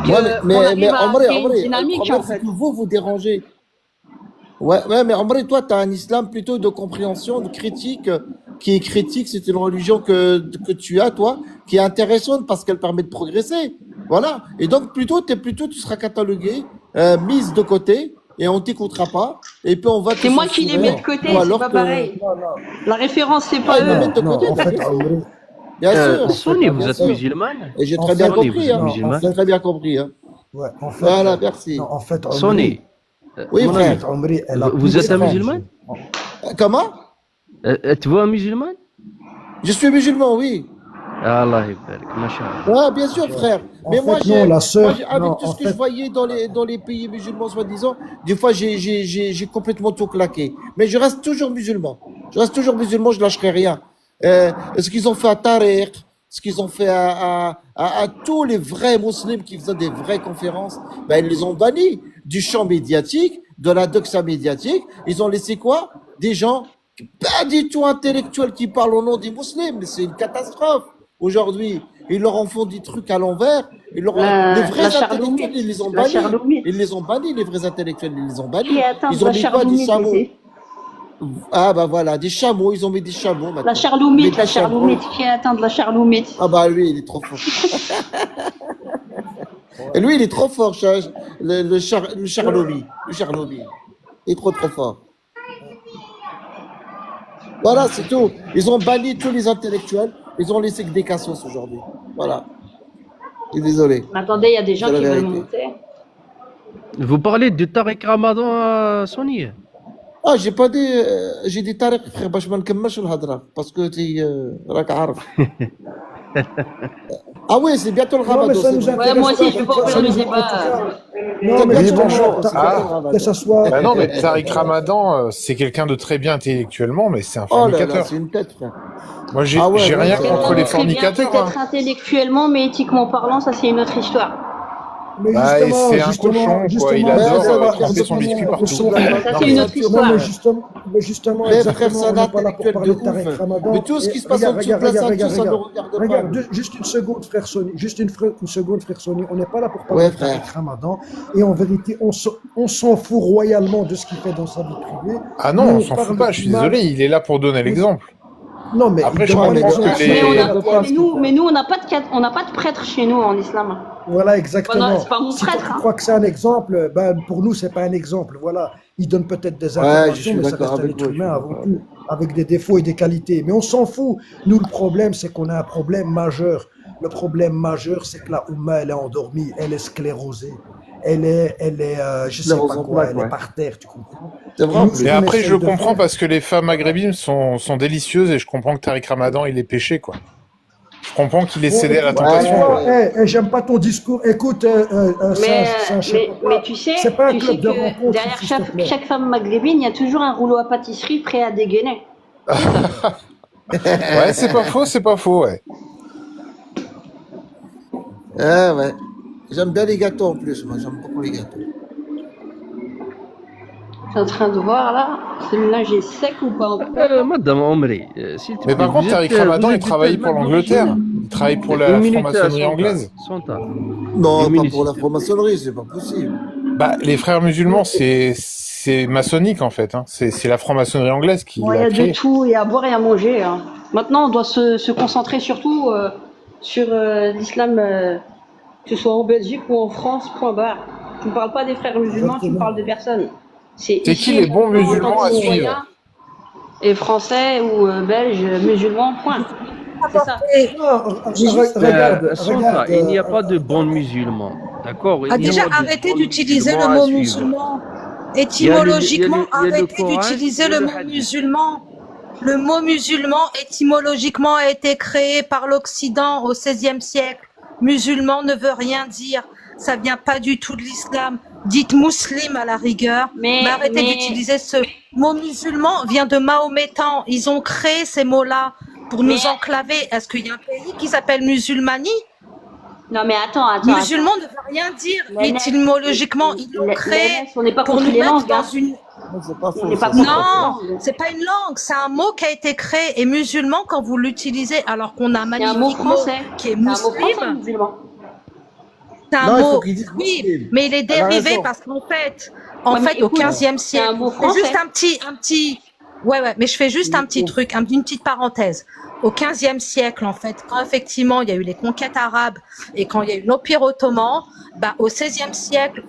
Ouais, Qu'on mais arrive à en vrai, créer une le dynamique, problème, en c'est fait. que vous dérangez. Ouais, mais en vrai, toi, tu as un islam plutôt de compréhension, de critique, qui est critique. C'est une religion que tu as, toi, qui est intéressante parce qu'elle permet de progresser. Voilà. Et donc, tu seras catalogué, mise de côté, et on t'écoutera pas, et puis on va te C'est moi qui les mets de censurer, côté, ou c'est alors pas que, pareil. Non, non, La référence, c'est ah, pas ils me eux. mettent de non, côté, en t'as fait, raison. Amri, Bien sûr, Sonny, bien vous êtes sûr. musulmane? Et j'ai en très bien fait, Sonny, compris, vous êtes hein. non, en J'ai musulmane? très bien compris, hein. ouais, en fait, Voilà, merci. non, en fait, Amri, Sonny, Oui, en mon frère. ami, fait, Amri, elle a vous plus êtes un frange. musulman? Comment? Êtes-vous un musulman? Je suis musulman, oui. Allah يبارك, mashallah. Ouais, bien sûr, frère. En Mais moi, fait, non, la sœur, avec non, tout en ce que je fait, voyais dans les pays musulmans, soi-disant, des fois, j'ai complètement tout claqué. Mais je reste toujours musulman. Je reste toujours musulman, je lâcherai rien. Ce qu'ils ont fait à Tariq, ce qu'ils ont fait à tous les vrais musulmans qui faisaient des vraies conférences, ben, ils les ont bannis du champ médiatique, de la doxa médiatique. Ils ont laissé quoi? Des gens pas du tout intellectuels qui parlent au nom des musulmans. C'est une catastrophe. Aujourd'hui, ils leur en font des trucs à l'envers. Les La vrais intellectuels, charloumite. ils les ont La bannis. charloumite. Ils les ont bannis, les vrais intellectuels, ils les ont Qui bannis. est atteinte Ils de ont la mis quoi? Des charloumite chameaux. ici? Ah bah voilà, des chameaux, ils ont mis des chameaux La maintenant. Ils mettent charloumite, des la chameaux. charloumite. Qui est atteinte de la charloumite? Ah bah lui, il est trop fort. Et lui, il est trop fort, le Charlomi. Le Charlomi. Il est trop fort. Voilà, c'est tout. Ils ont banni tous les intellectuels. Ils ont laissé que des cassos aujourd'hui. Voilà. Je suis désolé. Attendez, il y a des gens C'est la qui veulent vérité. monter. Vous parlez de Tariq Ramadan, Sonny? Ah, j'ai pas dit, j'ai dit Tariq, frère, باش ما نكملش الهضرة. Parce que tu راك عارف. Ah oui, c'est bientôt le non, mais Ramadan, ça c'est nous vrai. Ouais, intéresse moi aussi, pas. je vais pas Ça ouvrir le nous, en tout débat. cas, C'est non, mais bientôt le justement, Ramadan, c'est bientôt le Ramadan. que ça soit, Bah non, mais Tariq Ramadan, c'est quelqu'un de très bien intellectuellement, mais c'est un Oh là là, fornicateur. c'est une tête, frère. Moi, Ah ouais, j'ai non, rien c'est contre les Très bien, fornicateurs. peut-être Hein. intellectuellement, mais éthiquement parlant, ça c'est une autre histoire. Mais Bah, et justement, c'est un cochon, quoi. Il justement, adore ça va, porter son biscuit on partout. s'en Mais fout. Ça, non, c'est mais une ça, autre tu Non, histoire. mais justement, mais frère exactement, on Sadat, n'est pas là pour intellectuel parler de de Tariq ouf. Ramadan. Mais tout ce Et qui se passe en dessous de la ceinture, ça ne regarde pas. regarde, juste une seconde, frère Sony, juste une seconde, frère Sony. On n'est pas là pour parler Ouais, de Tariq frère. Ramadan. Et en vérité, on s'en fout royalement de ce qu'il fait dans sa vie privée. Ah Nous, non, on on s'en parle fout pas, je suis du mal. désolé, il est là pour donner l'exemple. Non, mais Après, il je donne pas comprends l'exemple. que Mais les... Regarde pas ce qu'il fait. nous, on n'a pas de prêtre chez nous en islam. Voilà, C'est exactement. pas mon Si toi prêtre, tu hein. crois que c'est un exemple, ben pour nous c'est pas un exemple. Voilà, il donne peut-être des Ouais, je informations, suis mais ça d'accord reste un avec être toi. Je suis humain avant d'accord tout, avec des défauts et des qualités. Mais on s'en fout. Nous, le problème, c'est qu'on a un problème majeur. Le problème majeur, c'est que la Oumma, elle est endormie, elle est sclérosée, je sais Sclérose pas en quoi, plaques, elle est ouais. par terre, tu comprends? C'est Et vrai en nous, ce Mais plus. qu'on après, je essaye le de comprends faire, parce que les femmes maghrébines sont délicieuses et je comprends que Tariq Ramadan, il est péché, quoi. Je comprends qu'il est bon, cédé à la écoute, tentation, toi, quoi. j'aime pas ton discours. Écoute, Mais, Sage, je sais pas mais quoi. tu C'est sais, pas un tu sais club de que rencontre derrière ici, s'il te plaît. chaque femme maghrébine, il y a toujours un rouleau à pâtisserie prêt à dégainer. Ouais, c'est pas faux, ouais. Ah ouais. J'aime bien les gâteaux en plus, moi j'aime beaucoup les gâteaux. Je suis en train de voir là, celui-là j'ai sec ou pas encore. Madame Omri, s'il te Mais plaît, par contre, Tariq Ramadan, vous il êtes de travaille quelle pour même l'Angleterre. d'origine? Il travaille pour Une la minute à franc-maçonnerie Santa. anglaise. Santa. Non, Une pas minute, pour la s'il te plaît. franc-maçonnerie, c'est pas possible. Bah, les frères musulmans, c'est maçonnique, en fait, hein. C'est la franc-maçonnerie anglaise qui Bon, il y l'a a de créé. tout, il y a à boire et à manger, hein. Maintenant, on doit se concentrer surtout sur l'islam, que ce soit en Belgique ou en France, point barre. Tu ne parles pas des frères musulmans, tu me Exactement. parles de personne. C'est C'est ici qui et les bons maintenant, en tant musulmans que à suivre? citoyen, et français ou belge, musulman, point. C'est ça. Et Non, j'ai juste... regarde, Santa, regarde, il n'y a pas de bons musulmans. D'accord? Il Ah, n'y a déjà, pas de arrêtez bons d'utiliser le musulmans à mot suivre. musulman. Il y a Étymologiquement, il y a le arrêtez Coran, d'utiliser il y a le le mot hadith. musulman. Le mot musulman, étymologiquement, a été créé par l'Occident au XVIe siècle. Musulman ne veut rien dire. Ça vient pas du tout de l'islam. Dites musulman à la rigueur. Mais arrêtez d'utiliser ce mot musulman. Vient de mahométan. Ils ont créé ces mots-là pour nous enclaver. Est-ce qu'il y a un pays qui s'appelle musulmanie? Non mais attends. Musulman ne veut rien dire. Étymologiquement, ils l'ont créé On n'est pas pour contre nous les mettre langues, dans hein. une... C'est pas On faux. n'est pas Ça, contre Non, les langues. c'est pas une langue, c'est un mot qui a été créé. Et musulman, quand vous l'utilisez, alors qu'on a un C'est un mot magnifique mot français. qui est C'est un mot français, musulman, musulman. c'est un Non, il faut mot, qu'ils disent oui, muslim. mais il est Elle a dérivé raison. parce qu'en fait, Ouais, mais au écoute, 15e c'est un siècle, mot c'est juste français. un petit, ouais, mais je fais juste un petit truc, une petite parenthèse. Au 15e siècle, en fait, quand effectivement il y a eu les conquêtes arabes et quand il y a eu l'Empire ottoman, bah, au 16e siècle,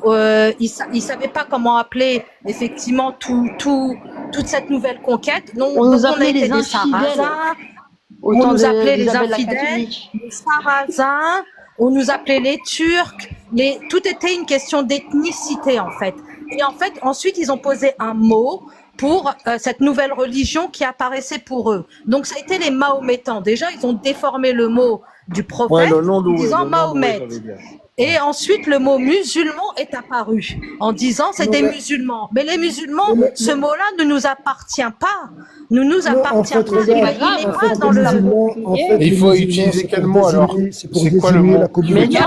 ils savaient pas comment appeler effectivement toute cette nouvelle conquête. Donc, On nous a appelait été les des infidèles. Sarrasins, Au on temps nous appelait les d'Isabelle la infidèles, catholique. les Sarrasins, on nous appelait les Turcs, tout était une question d'ethnicité en fait. Et en fait, ensuite, ils ont posé un mot pour cette nouvelle religion qui apparaissait pour eux. Donc, ça a été les Mahométans. Déjà, ils ont déformé le mot du Ouais, prophète le nom en loué, disant le nom loué, Mahomet. j'avais bien. Et ensuite, le mot musulman est apparu en disant c'est Non, des mais- musulmans. Mais les musulmans, mais- ce mot-là ne nous appartient pas. Ne nous Non, en appartient fait, pas. regarde, Il n'est en pas fait, dans les le... musulmans, en fait, Et il les faut musulmans, utiliser c'est quel pour mot, alors? désigner- c'est pour C'est quoi le désigner mot? la Mais communauté. non, Il y a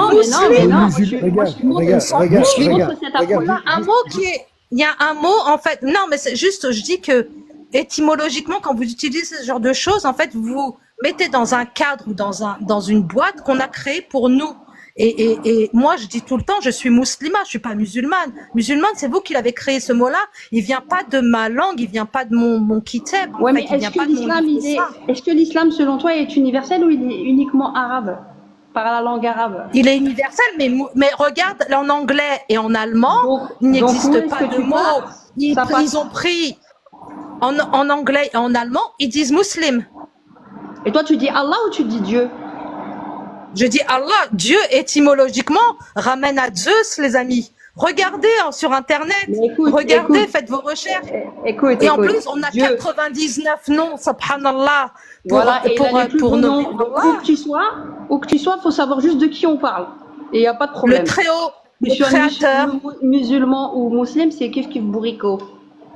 mais non, musulman. Regarde, on regarde, s'en regarde, fout. regarde, cet regarde, appel-là. Un mot qui est... Il y a un mot, en fait... Non, mais c'est juste, je dis que étymologiquement, quand vous utilisez ce genre de choses, en fait, vous mettez dans un cadre ou dans une boîte qu'on a créée pour nous. Et moi, je dis tout le temps, je suis musulmane, je suis pas musulmane. Musulmane, c'est vous qui l'avez créé ce mot-là. Il vient pas de ma langue, il vient pas de mon kitab. Ouais, mais il vient pas de mon livre. est-ce que l'islam, selon toi, est universel ou il est uniquement arabe? Par la langue arabe? Il est universel, mais regarde, en anglais et en allemand, Donc, il où n'existe est-ce pas que de tu mots. passes? Ça passe. Ils ont pris en anglais et en allemand, ils disent muslim. Et toi, tu dis Allah ou tu dis Dieu? Je dis Allah, Dieu étymologiquement ramène à Zeus, les amis. Regardez sur Internet, Mais écoute, regardez, écoute. faites vos recherches. Écoute, Et en écoute. plus, on a Dieu. 99 noms, subhanallah, Voilà, et il a les plus beaux nommer noms. Donc, Allah. où que tu sois, faut savoir juste de qui on parle. Et il n'y a pas de Le problème. Très-Haut, Que le tu sois Créateur. musulman ou musulman, c'est kiff kiff bourrico.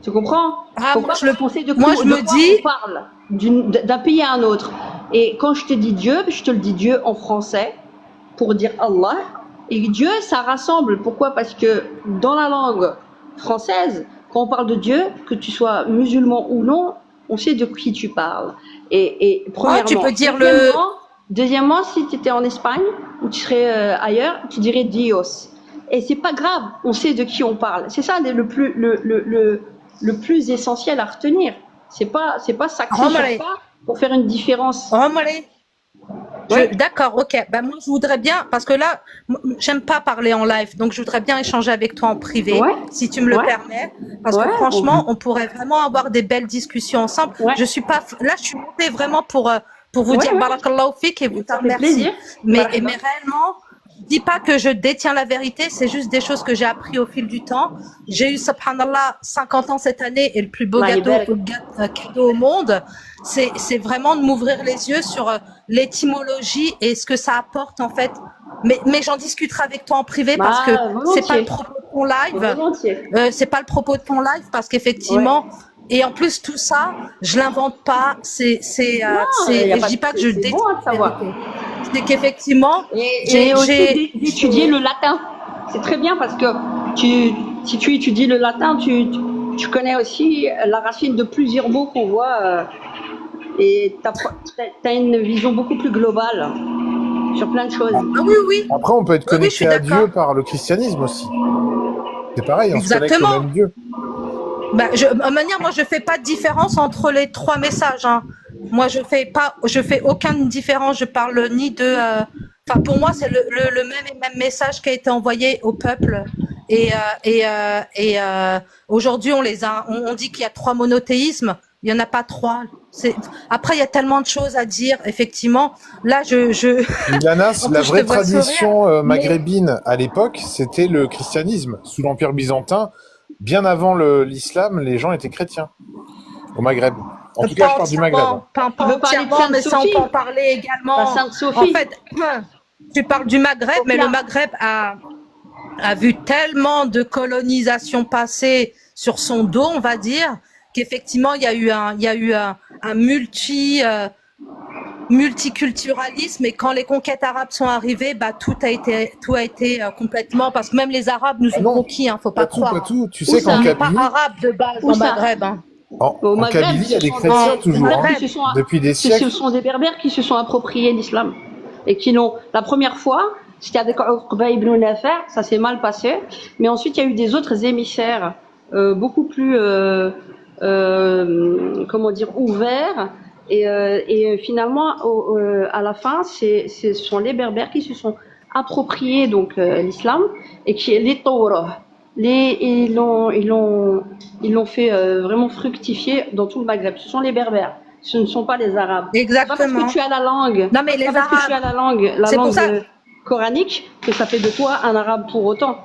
Tu comprends? Ah, Faut moi, pas je le- penser de moi, quoi- je de me quoi dis- on parle d'un pays à un autre. Et quand je te dis Dieu, je te le dis Dieu en français pour dire Allah. Et Dieu, ça rassemble. Pourquoi? Parce que dans la langue française, quand on parle de Dieu, que tu sois musulman ou non, on sait de qui tu parles. Et Oh, tu premièrement. peux dire Deuxièmement, si tu étais en Espagne ou tu serais ailleurs, tu dirais Dios. Et c'est pas grave, on sait de qui on parle. C'est ça le plus essentiel à retenir. C'est pas s'axer sur Romare. ça pour faire une différence. Romare. Ouais. D'accord, ok. Ben moi, je voudrais bien, parce que là, j'aime pas parler en live, donc je voudrais bien échanger avec toi en privé, Ouais. si tu me le Ouais. permets, parce que Ouais. franchement, on pourrait vraiment avoir des belles discussions ensemble. Ouais. Je suis pas, là, je suis montée vraiment pour vous Ouais, dire ouais. barakallahu fik et vous Ça dire fait merci. plaisir. Mais Barakallah. réellement, je dis pas que je détiens la vérité, c'est juste des choses que j'ai appris au fil du temps. J'ai eu, subhanallah, 50 ans cette année et le plus beau Allah cadeau yabarak. au monde, c'est vraiment de m'ouvrir les yeux sur l'étymologie et ce que ça apporte en fait. Mais j'en discuterai avec toi en privé parce que c'est pas le Volontiers. propos de ton live. Volontiers. C'est pas le propos de ton live parce qu'effectivement, et en plus tout ça, je l'invente pas. Je dis pas que je c'est déteste bon à la savoir. vérité. C'est qu'effectivement, Et aussi d'étudier le latin. C'est très bien parce que si tu étudies le latin, tu connais aussi la racine de plusieurs mots qu'on voit et t'as une vision beaucoup plus globale sur plein de choses. Ah oui, oui. Après, on peut être Oui, oui, je suis connecté à d'accord. Dieu par le christianisme aussi. C'est pareil, on se connecte Exactement. au même Dieu. Bah, de manière, moi, je fais pas de différence entre les trois messages. Hein. Moi, je fais aucune différence. Je parle ni de. Enfin, pour moi, c'est le même message qui a été envoyé au peuple. Et aujourd'hui, on dit qu'il y a 3 monothéismes. Il y en a pas 3. Après, il y a tellement de choses à dire. Effectivement, là, Ilana, En la plus, je vraie te vois tradition sourire, mais- maghrébine à l'époque, c'était le christianisme. Sous l'Empire byzantin, bien avant l'islam, les gens étaient chrétiens au Maghreb. En tout cas, je parle du Maghreb. Pas Tu veux parler de entièrement, Sainte mais ça, on Sophie? peut en parler également. La Sainte Sophie. En fait, tu parles du Maghreb, mais le Maghreb a vu tellement de colonisation passer sur son dos, on va dire, qu'effectivement, il y a eu un multiculturalisme, et quand les conquêtes arabes sont arrivées, bah, tout a été complètement, parce que même les Arabes nous ont non, conquis, faut pas croire. Pas tout. Tu sais Où ça? qu'en On n'est pas Kabylie, arabe de base Où au ça? Maghreb. Hein. Au en Maghreb, Kabylie, il y a ce des sont chrétiens des toujours, Berbères hein, qui se sont- depuis des ce siècles. sont des Berbères qui se sont appropriés l'islam et qui l'ont. La première fois, c'était avec Uqba ibn Nafi', ça s'est mal passé, mais ensuite il y a eu des autres émissaires beaucoup plus, comment dire, ouverts. Et finalement, à la fin, ce sont les Berbères qui se sont appropriés donc l'islam et qui les Torah. Ils l'ont fait vraiment fructifier dans tout le Maghreb. Ce sont les Berbères, ce ne sont pas les Arabes. C'est pas parce Exactement. que tu as la langue, Non, mais les c'est pas parce que tu as Arabes, la c'est pour langue ça. coranique que ça fait de toi un Arabe pour autant.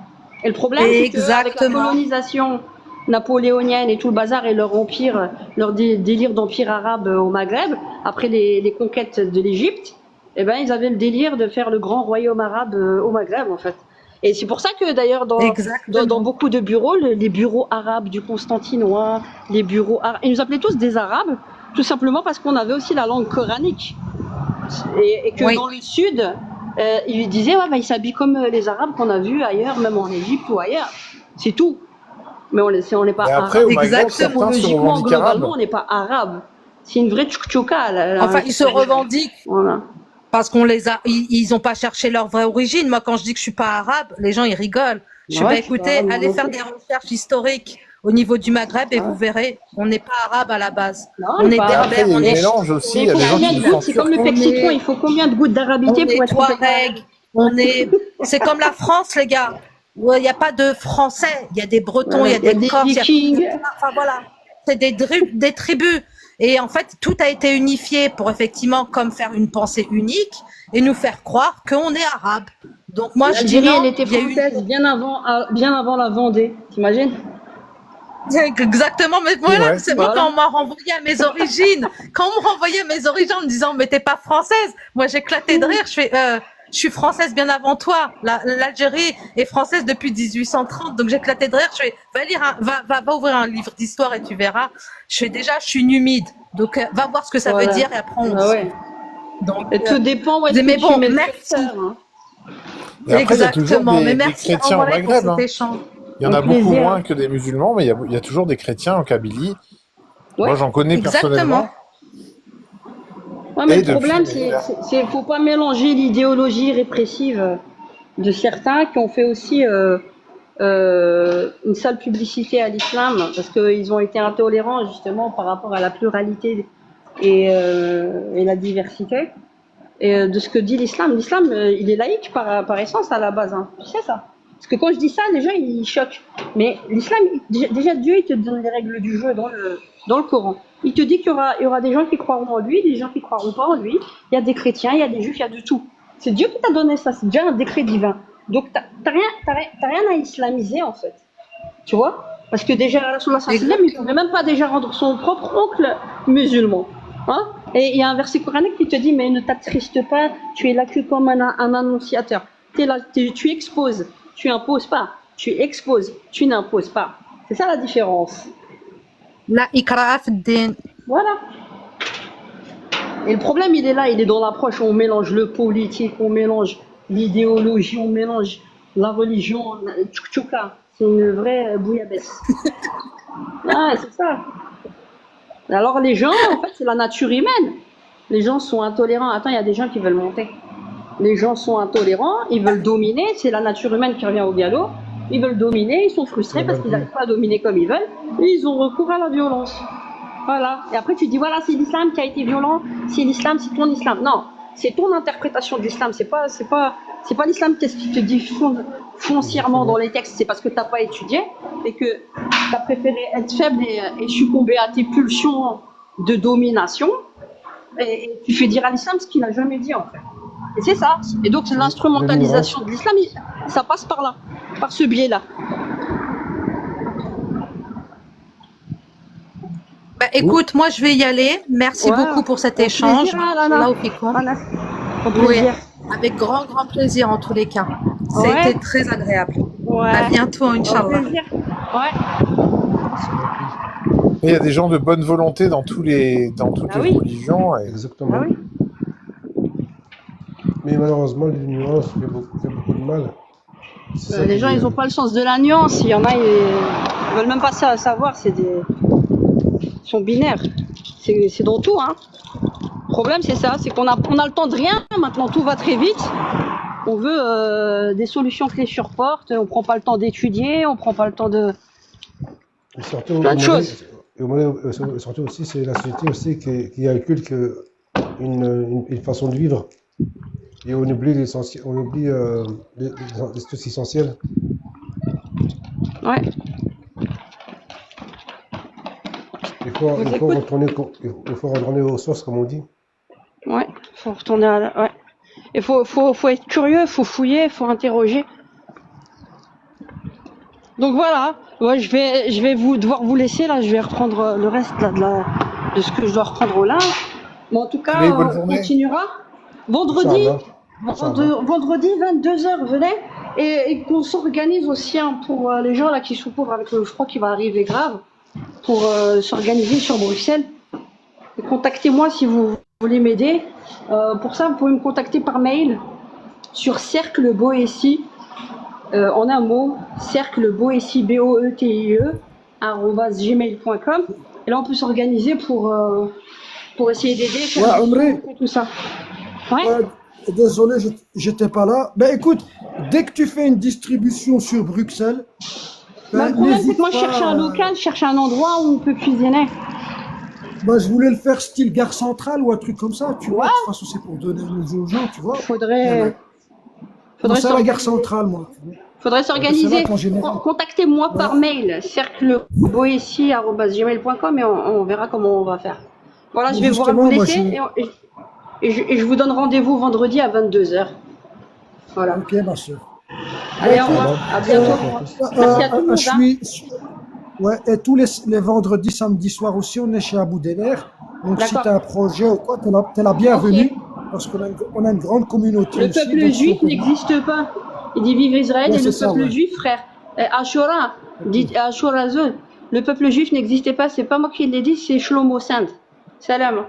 Et le problème, c'est qu'avec la Exactement. colonisation napoléonienne et tout le bazar et leur empire, leur délire d'empire arabe au Maghreb, après les conquêtes de l'Égypte, eh ben, ils avaient le délire de faire le grand royaume arabe au Maghreb, en fait. Et c'est pour ça que d'ailleurs Exactement. dans beaucoup de bureaux, les bureaux arabes du Constantinois, les bureaux arabes, ils nous appelaient tous des Arabes, tout simplement parce qu'on avait aussi la langue coranique. Et que Oui. dans le sud, ils disaient, ouais, bah, ils s'habillent comme les Arabes qu'on a vus ailleurs, même en Égypte ou ailleurs. C'est tout. Mais on n'est pas Et après, arabe. au Maghreb, Exactement. certains se Logiquement, revendiquent globalement, arabes. on n'est pas arabe. C'est une vraie tchoukchouka. Enfin, ils se revendiquent Voilà. parce ils ont pas cherché leur vraie origine. Moi, quand je dis que je suis pas arabe, les gens, ils rigolent. Je Ouais, vais je suis pas écouter, arabe, allez moi faire non des recherches historiques au niveau du Maghreb et vous verrez, on n'est pas arabe à la base. Non, On est pas Et après, berbère, il y a on un est mélange aussi. Mais Il y il a faut des gens combien qui de se gouttes, sentent c'est comme le On pexitron, est- il faut combien de gouttes on d'arabité est pour être Touareg, c'est comme la France, les gars. Il n'y a pas de Français, il y a des Bretons, il y a des Corses, Vikings. enfin voilà, c'est des tribus. Et en fait, tout a été unifié pour effectivement comme faire une pensée unique et nous faire croire qu'on est arabe. Donc moi, je dis L'Algérie, non. elle était il y a eu- française bien avant la Vendée, t'imagines? Exactement, mais voilà, Ouais. c'est moi Voilà. quand on m'a renvoyé à mes origines. Quand on me renvoyait à mes origines en me disant, mais t'es pas française. Moi, j'éclatais de rire. Je suis française bien avant toi. L'Algérie est française depuis 1830. Donc, j'éclatais de rire. Va ouvrir un livre d'histoire et tu verras. Je suis une humide. Donc, va voir ce que ça Voilà. veut dire et après on Ah ouais. Donc, Et tout dépend où est-ce mais que bon, tu mets le merci. curseur, hein. Et après, il y a toujours Exactement. Mais des merci chrétiens au Amouret pour Maghreb. cet Hein. échange. Il y en Au a beaucoup plaisir. moins que des musulmans, mais il y a toujours des chrétiens en Kabylie. Moi, Ouais. j'en connais personnellement. Exactement. Ouais, mais Et le problème, depuis, faut pas mélanger l'idéologie répressive de certains qui ont fait aussi une sale publicité à l'islam parce qu'ils ont été intolérants justement par rapport à la pluralité et la diversité et de ce que dit l'islam. L'islam, il est laïque par essence à la base, hein. Tu sais ça? Parce que quand je dis ça, les gens ils choquent. Mais l'islam, déjà Dieu, il te donne les règles du jeu dans le Coran. Il te dit qu'il y aura des gens qui croiront en lui, des gens qui croiront pas en lui. Il y a des chrétiens, il y a des juifs, il y a de tout. C'est Dieu qui t'a donné ça, c'est déjà un décret divin. Donc t'as rien à islamiser en fait. Tu vois? Parce que déjà Rasulullah sallallahu alayhi wa sallam, il pouvait même pas déjà rendre son propre oncle musulman. Hein? Et il y a un verset coranique qui te dit mais ne t'attriste pas, tu es là que comme un annonciateur. T'es là, tu exposes, tu imposes pas. Tu exposes, tu n'imposes pas. C'est ça la différence. La ikra'a fi ddin. Voilà. Et le problème, il est là, il est dans l'approche. On mélange le politique, on mélange l'idéologie, on mélange la religion. Tchouk-tchouka. C'est une vraie bouillabaisse. Ah, c'est ça. Alors les gens, en fait, c'est la nature humaine. Les gens sont intolérants. Attends, il y a des gens qui veulent monter. Les gens sont intolérants, ils veulent dominer. C'est la nature humaine qui revient au galop. Ils veulent dominer, ils sont frustrés parce qu'ils n'arrivent pas à dominer comme ils veulent. Et ils ont recours à la violence. Voilà. Et après, tu dis, voilà, c'est l'islam qui a été violent. C'est l'islam, c'est ton islam. Non, c'est ton interprétation de l'islam. C'est pas l'islam qu'est-ce qui te dit foncièrement dans les textes. C'est parce que t'as pas étudié et que t'as préféré être faible et succomber à tes pulsions de domination. Et tu fais dire à l'islam ce qu'il n'a jamais dit, en fait. Et c'est ça. Et donc, l'instrumentalisation de l'islam, ça passe par là, par ce biais-là. Bah, écoute, moi je vais y aller. Merci beaucoup pour cet échange. Plaisir, Alana. Au plaisir. Oui, avec grand plaisir en tous les cas. Ça a été très agréable. Ouais. À bientôt, Au Inch'Allah. plaisir. Ouais. il y a des gens de bonne volonté dans toutes les religions. Et... Exactement. Ah oui. Mais malheureusement, l'ignorance fait beaucoup de mal. Les gens, ils n'ont pas le sens de la nuance. Il y en a, ils veulent même pas savoir. Ils sont binaires. C'est dans tout, hein. Le problème, c'est ça. C'est qu'on a le temps de rien. Maintenant, tout va très vite. On veut des solutions clés sur porte. On prend pas le temps d'étudier. On prend pas le temps de... Surtout, plein de choses. Surtout aussi, c'est la société aussi qui inculque une façon de vivre. Et on oublie l'essentiel, on oublie les trucs essentiels. Ouais. Il faut retourner aux sources, comme on dit. Ouais, faut retourner ouais. Il faut être curieux, faut fouiller, faut interroger. Donc voilà, ouais, je vais devoir vous laisser là, je vais reprendre le reste là, de ce que je dois reprendre là. Mais en tout cas, on continuera. Vendredi, 22h, venez et qu'on s'organise aussi hein, pour les gens là qui sont pauvres avec le froid qui va arriver grave, pour s'organiser sur Bruxelles. Et contactez-moi si vous voulez m'aider. Pour ça, vous pouvez me contacter par mail sur cercleboétie, en un mot, cercleboétie, BOETIE, @gmail.com. Et là, on peut s'organiser pour essayer d'aider, faire tout ça. Ouais. Désolé, j'étais pas là. Ben écoute, dès que tu fais une distribution sur Bruxelles, le problème, c'est que moi, je cherche un local, je cherche un endroit où on peut cuisiner. Ben, je voulais le faire style gare centrale ou un truc comme ça, tu vois. De toute façon, c'est pour donner aux gens, tu vois. Faudrait ça la gare centrale, moi. Faudrait s'organiser. Contactez-moi par mail, cercleboétie@gmail.com et on verra comment on va faire. Voilà, je vais vous laisser et je vous donne rendez-vous vendredi à 22h. Voilà. Ok, ma soeur. Allez, au revoir. À bientôt. Merci à tout le monde. Ouais, et tous les vendredis, samedi soir aussi, on est chez Abou Dener. Donc, si tu as un projet ou quoi, t'es la bienvenue. Parce qu'on a une grande communauté. Le peuple juif n'existe pas. Il dit vive Israël et le peuple juif, frère. Ashura, dit Ashura Zone. Le peuple juif n'existait pas. C'est pas moi qui l'ai dit, c'est Shlomo Sand. Salam.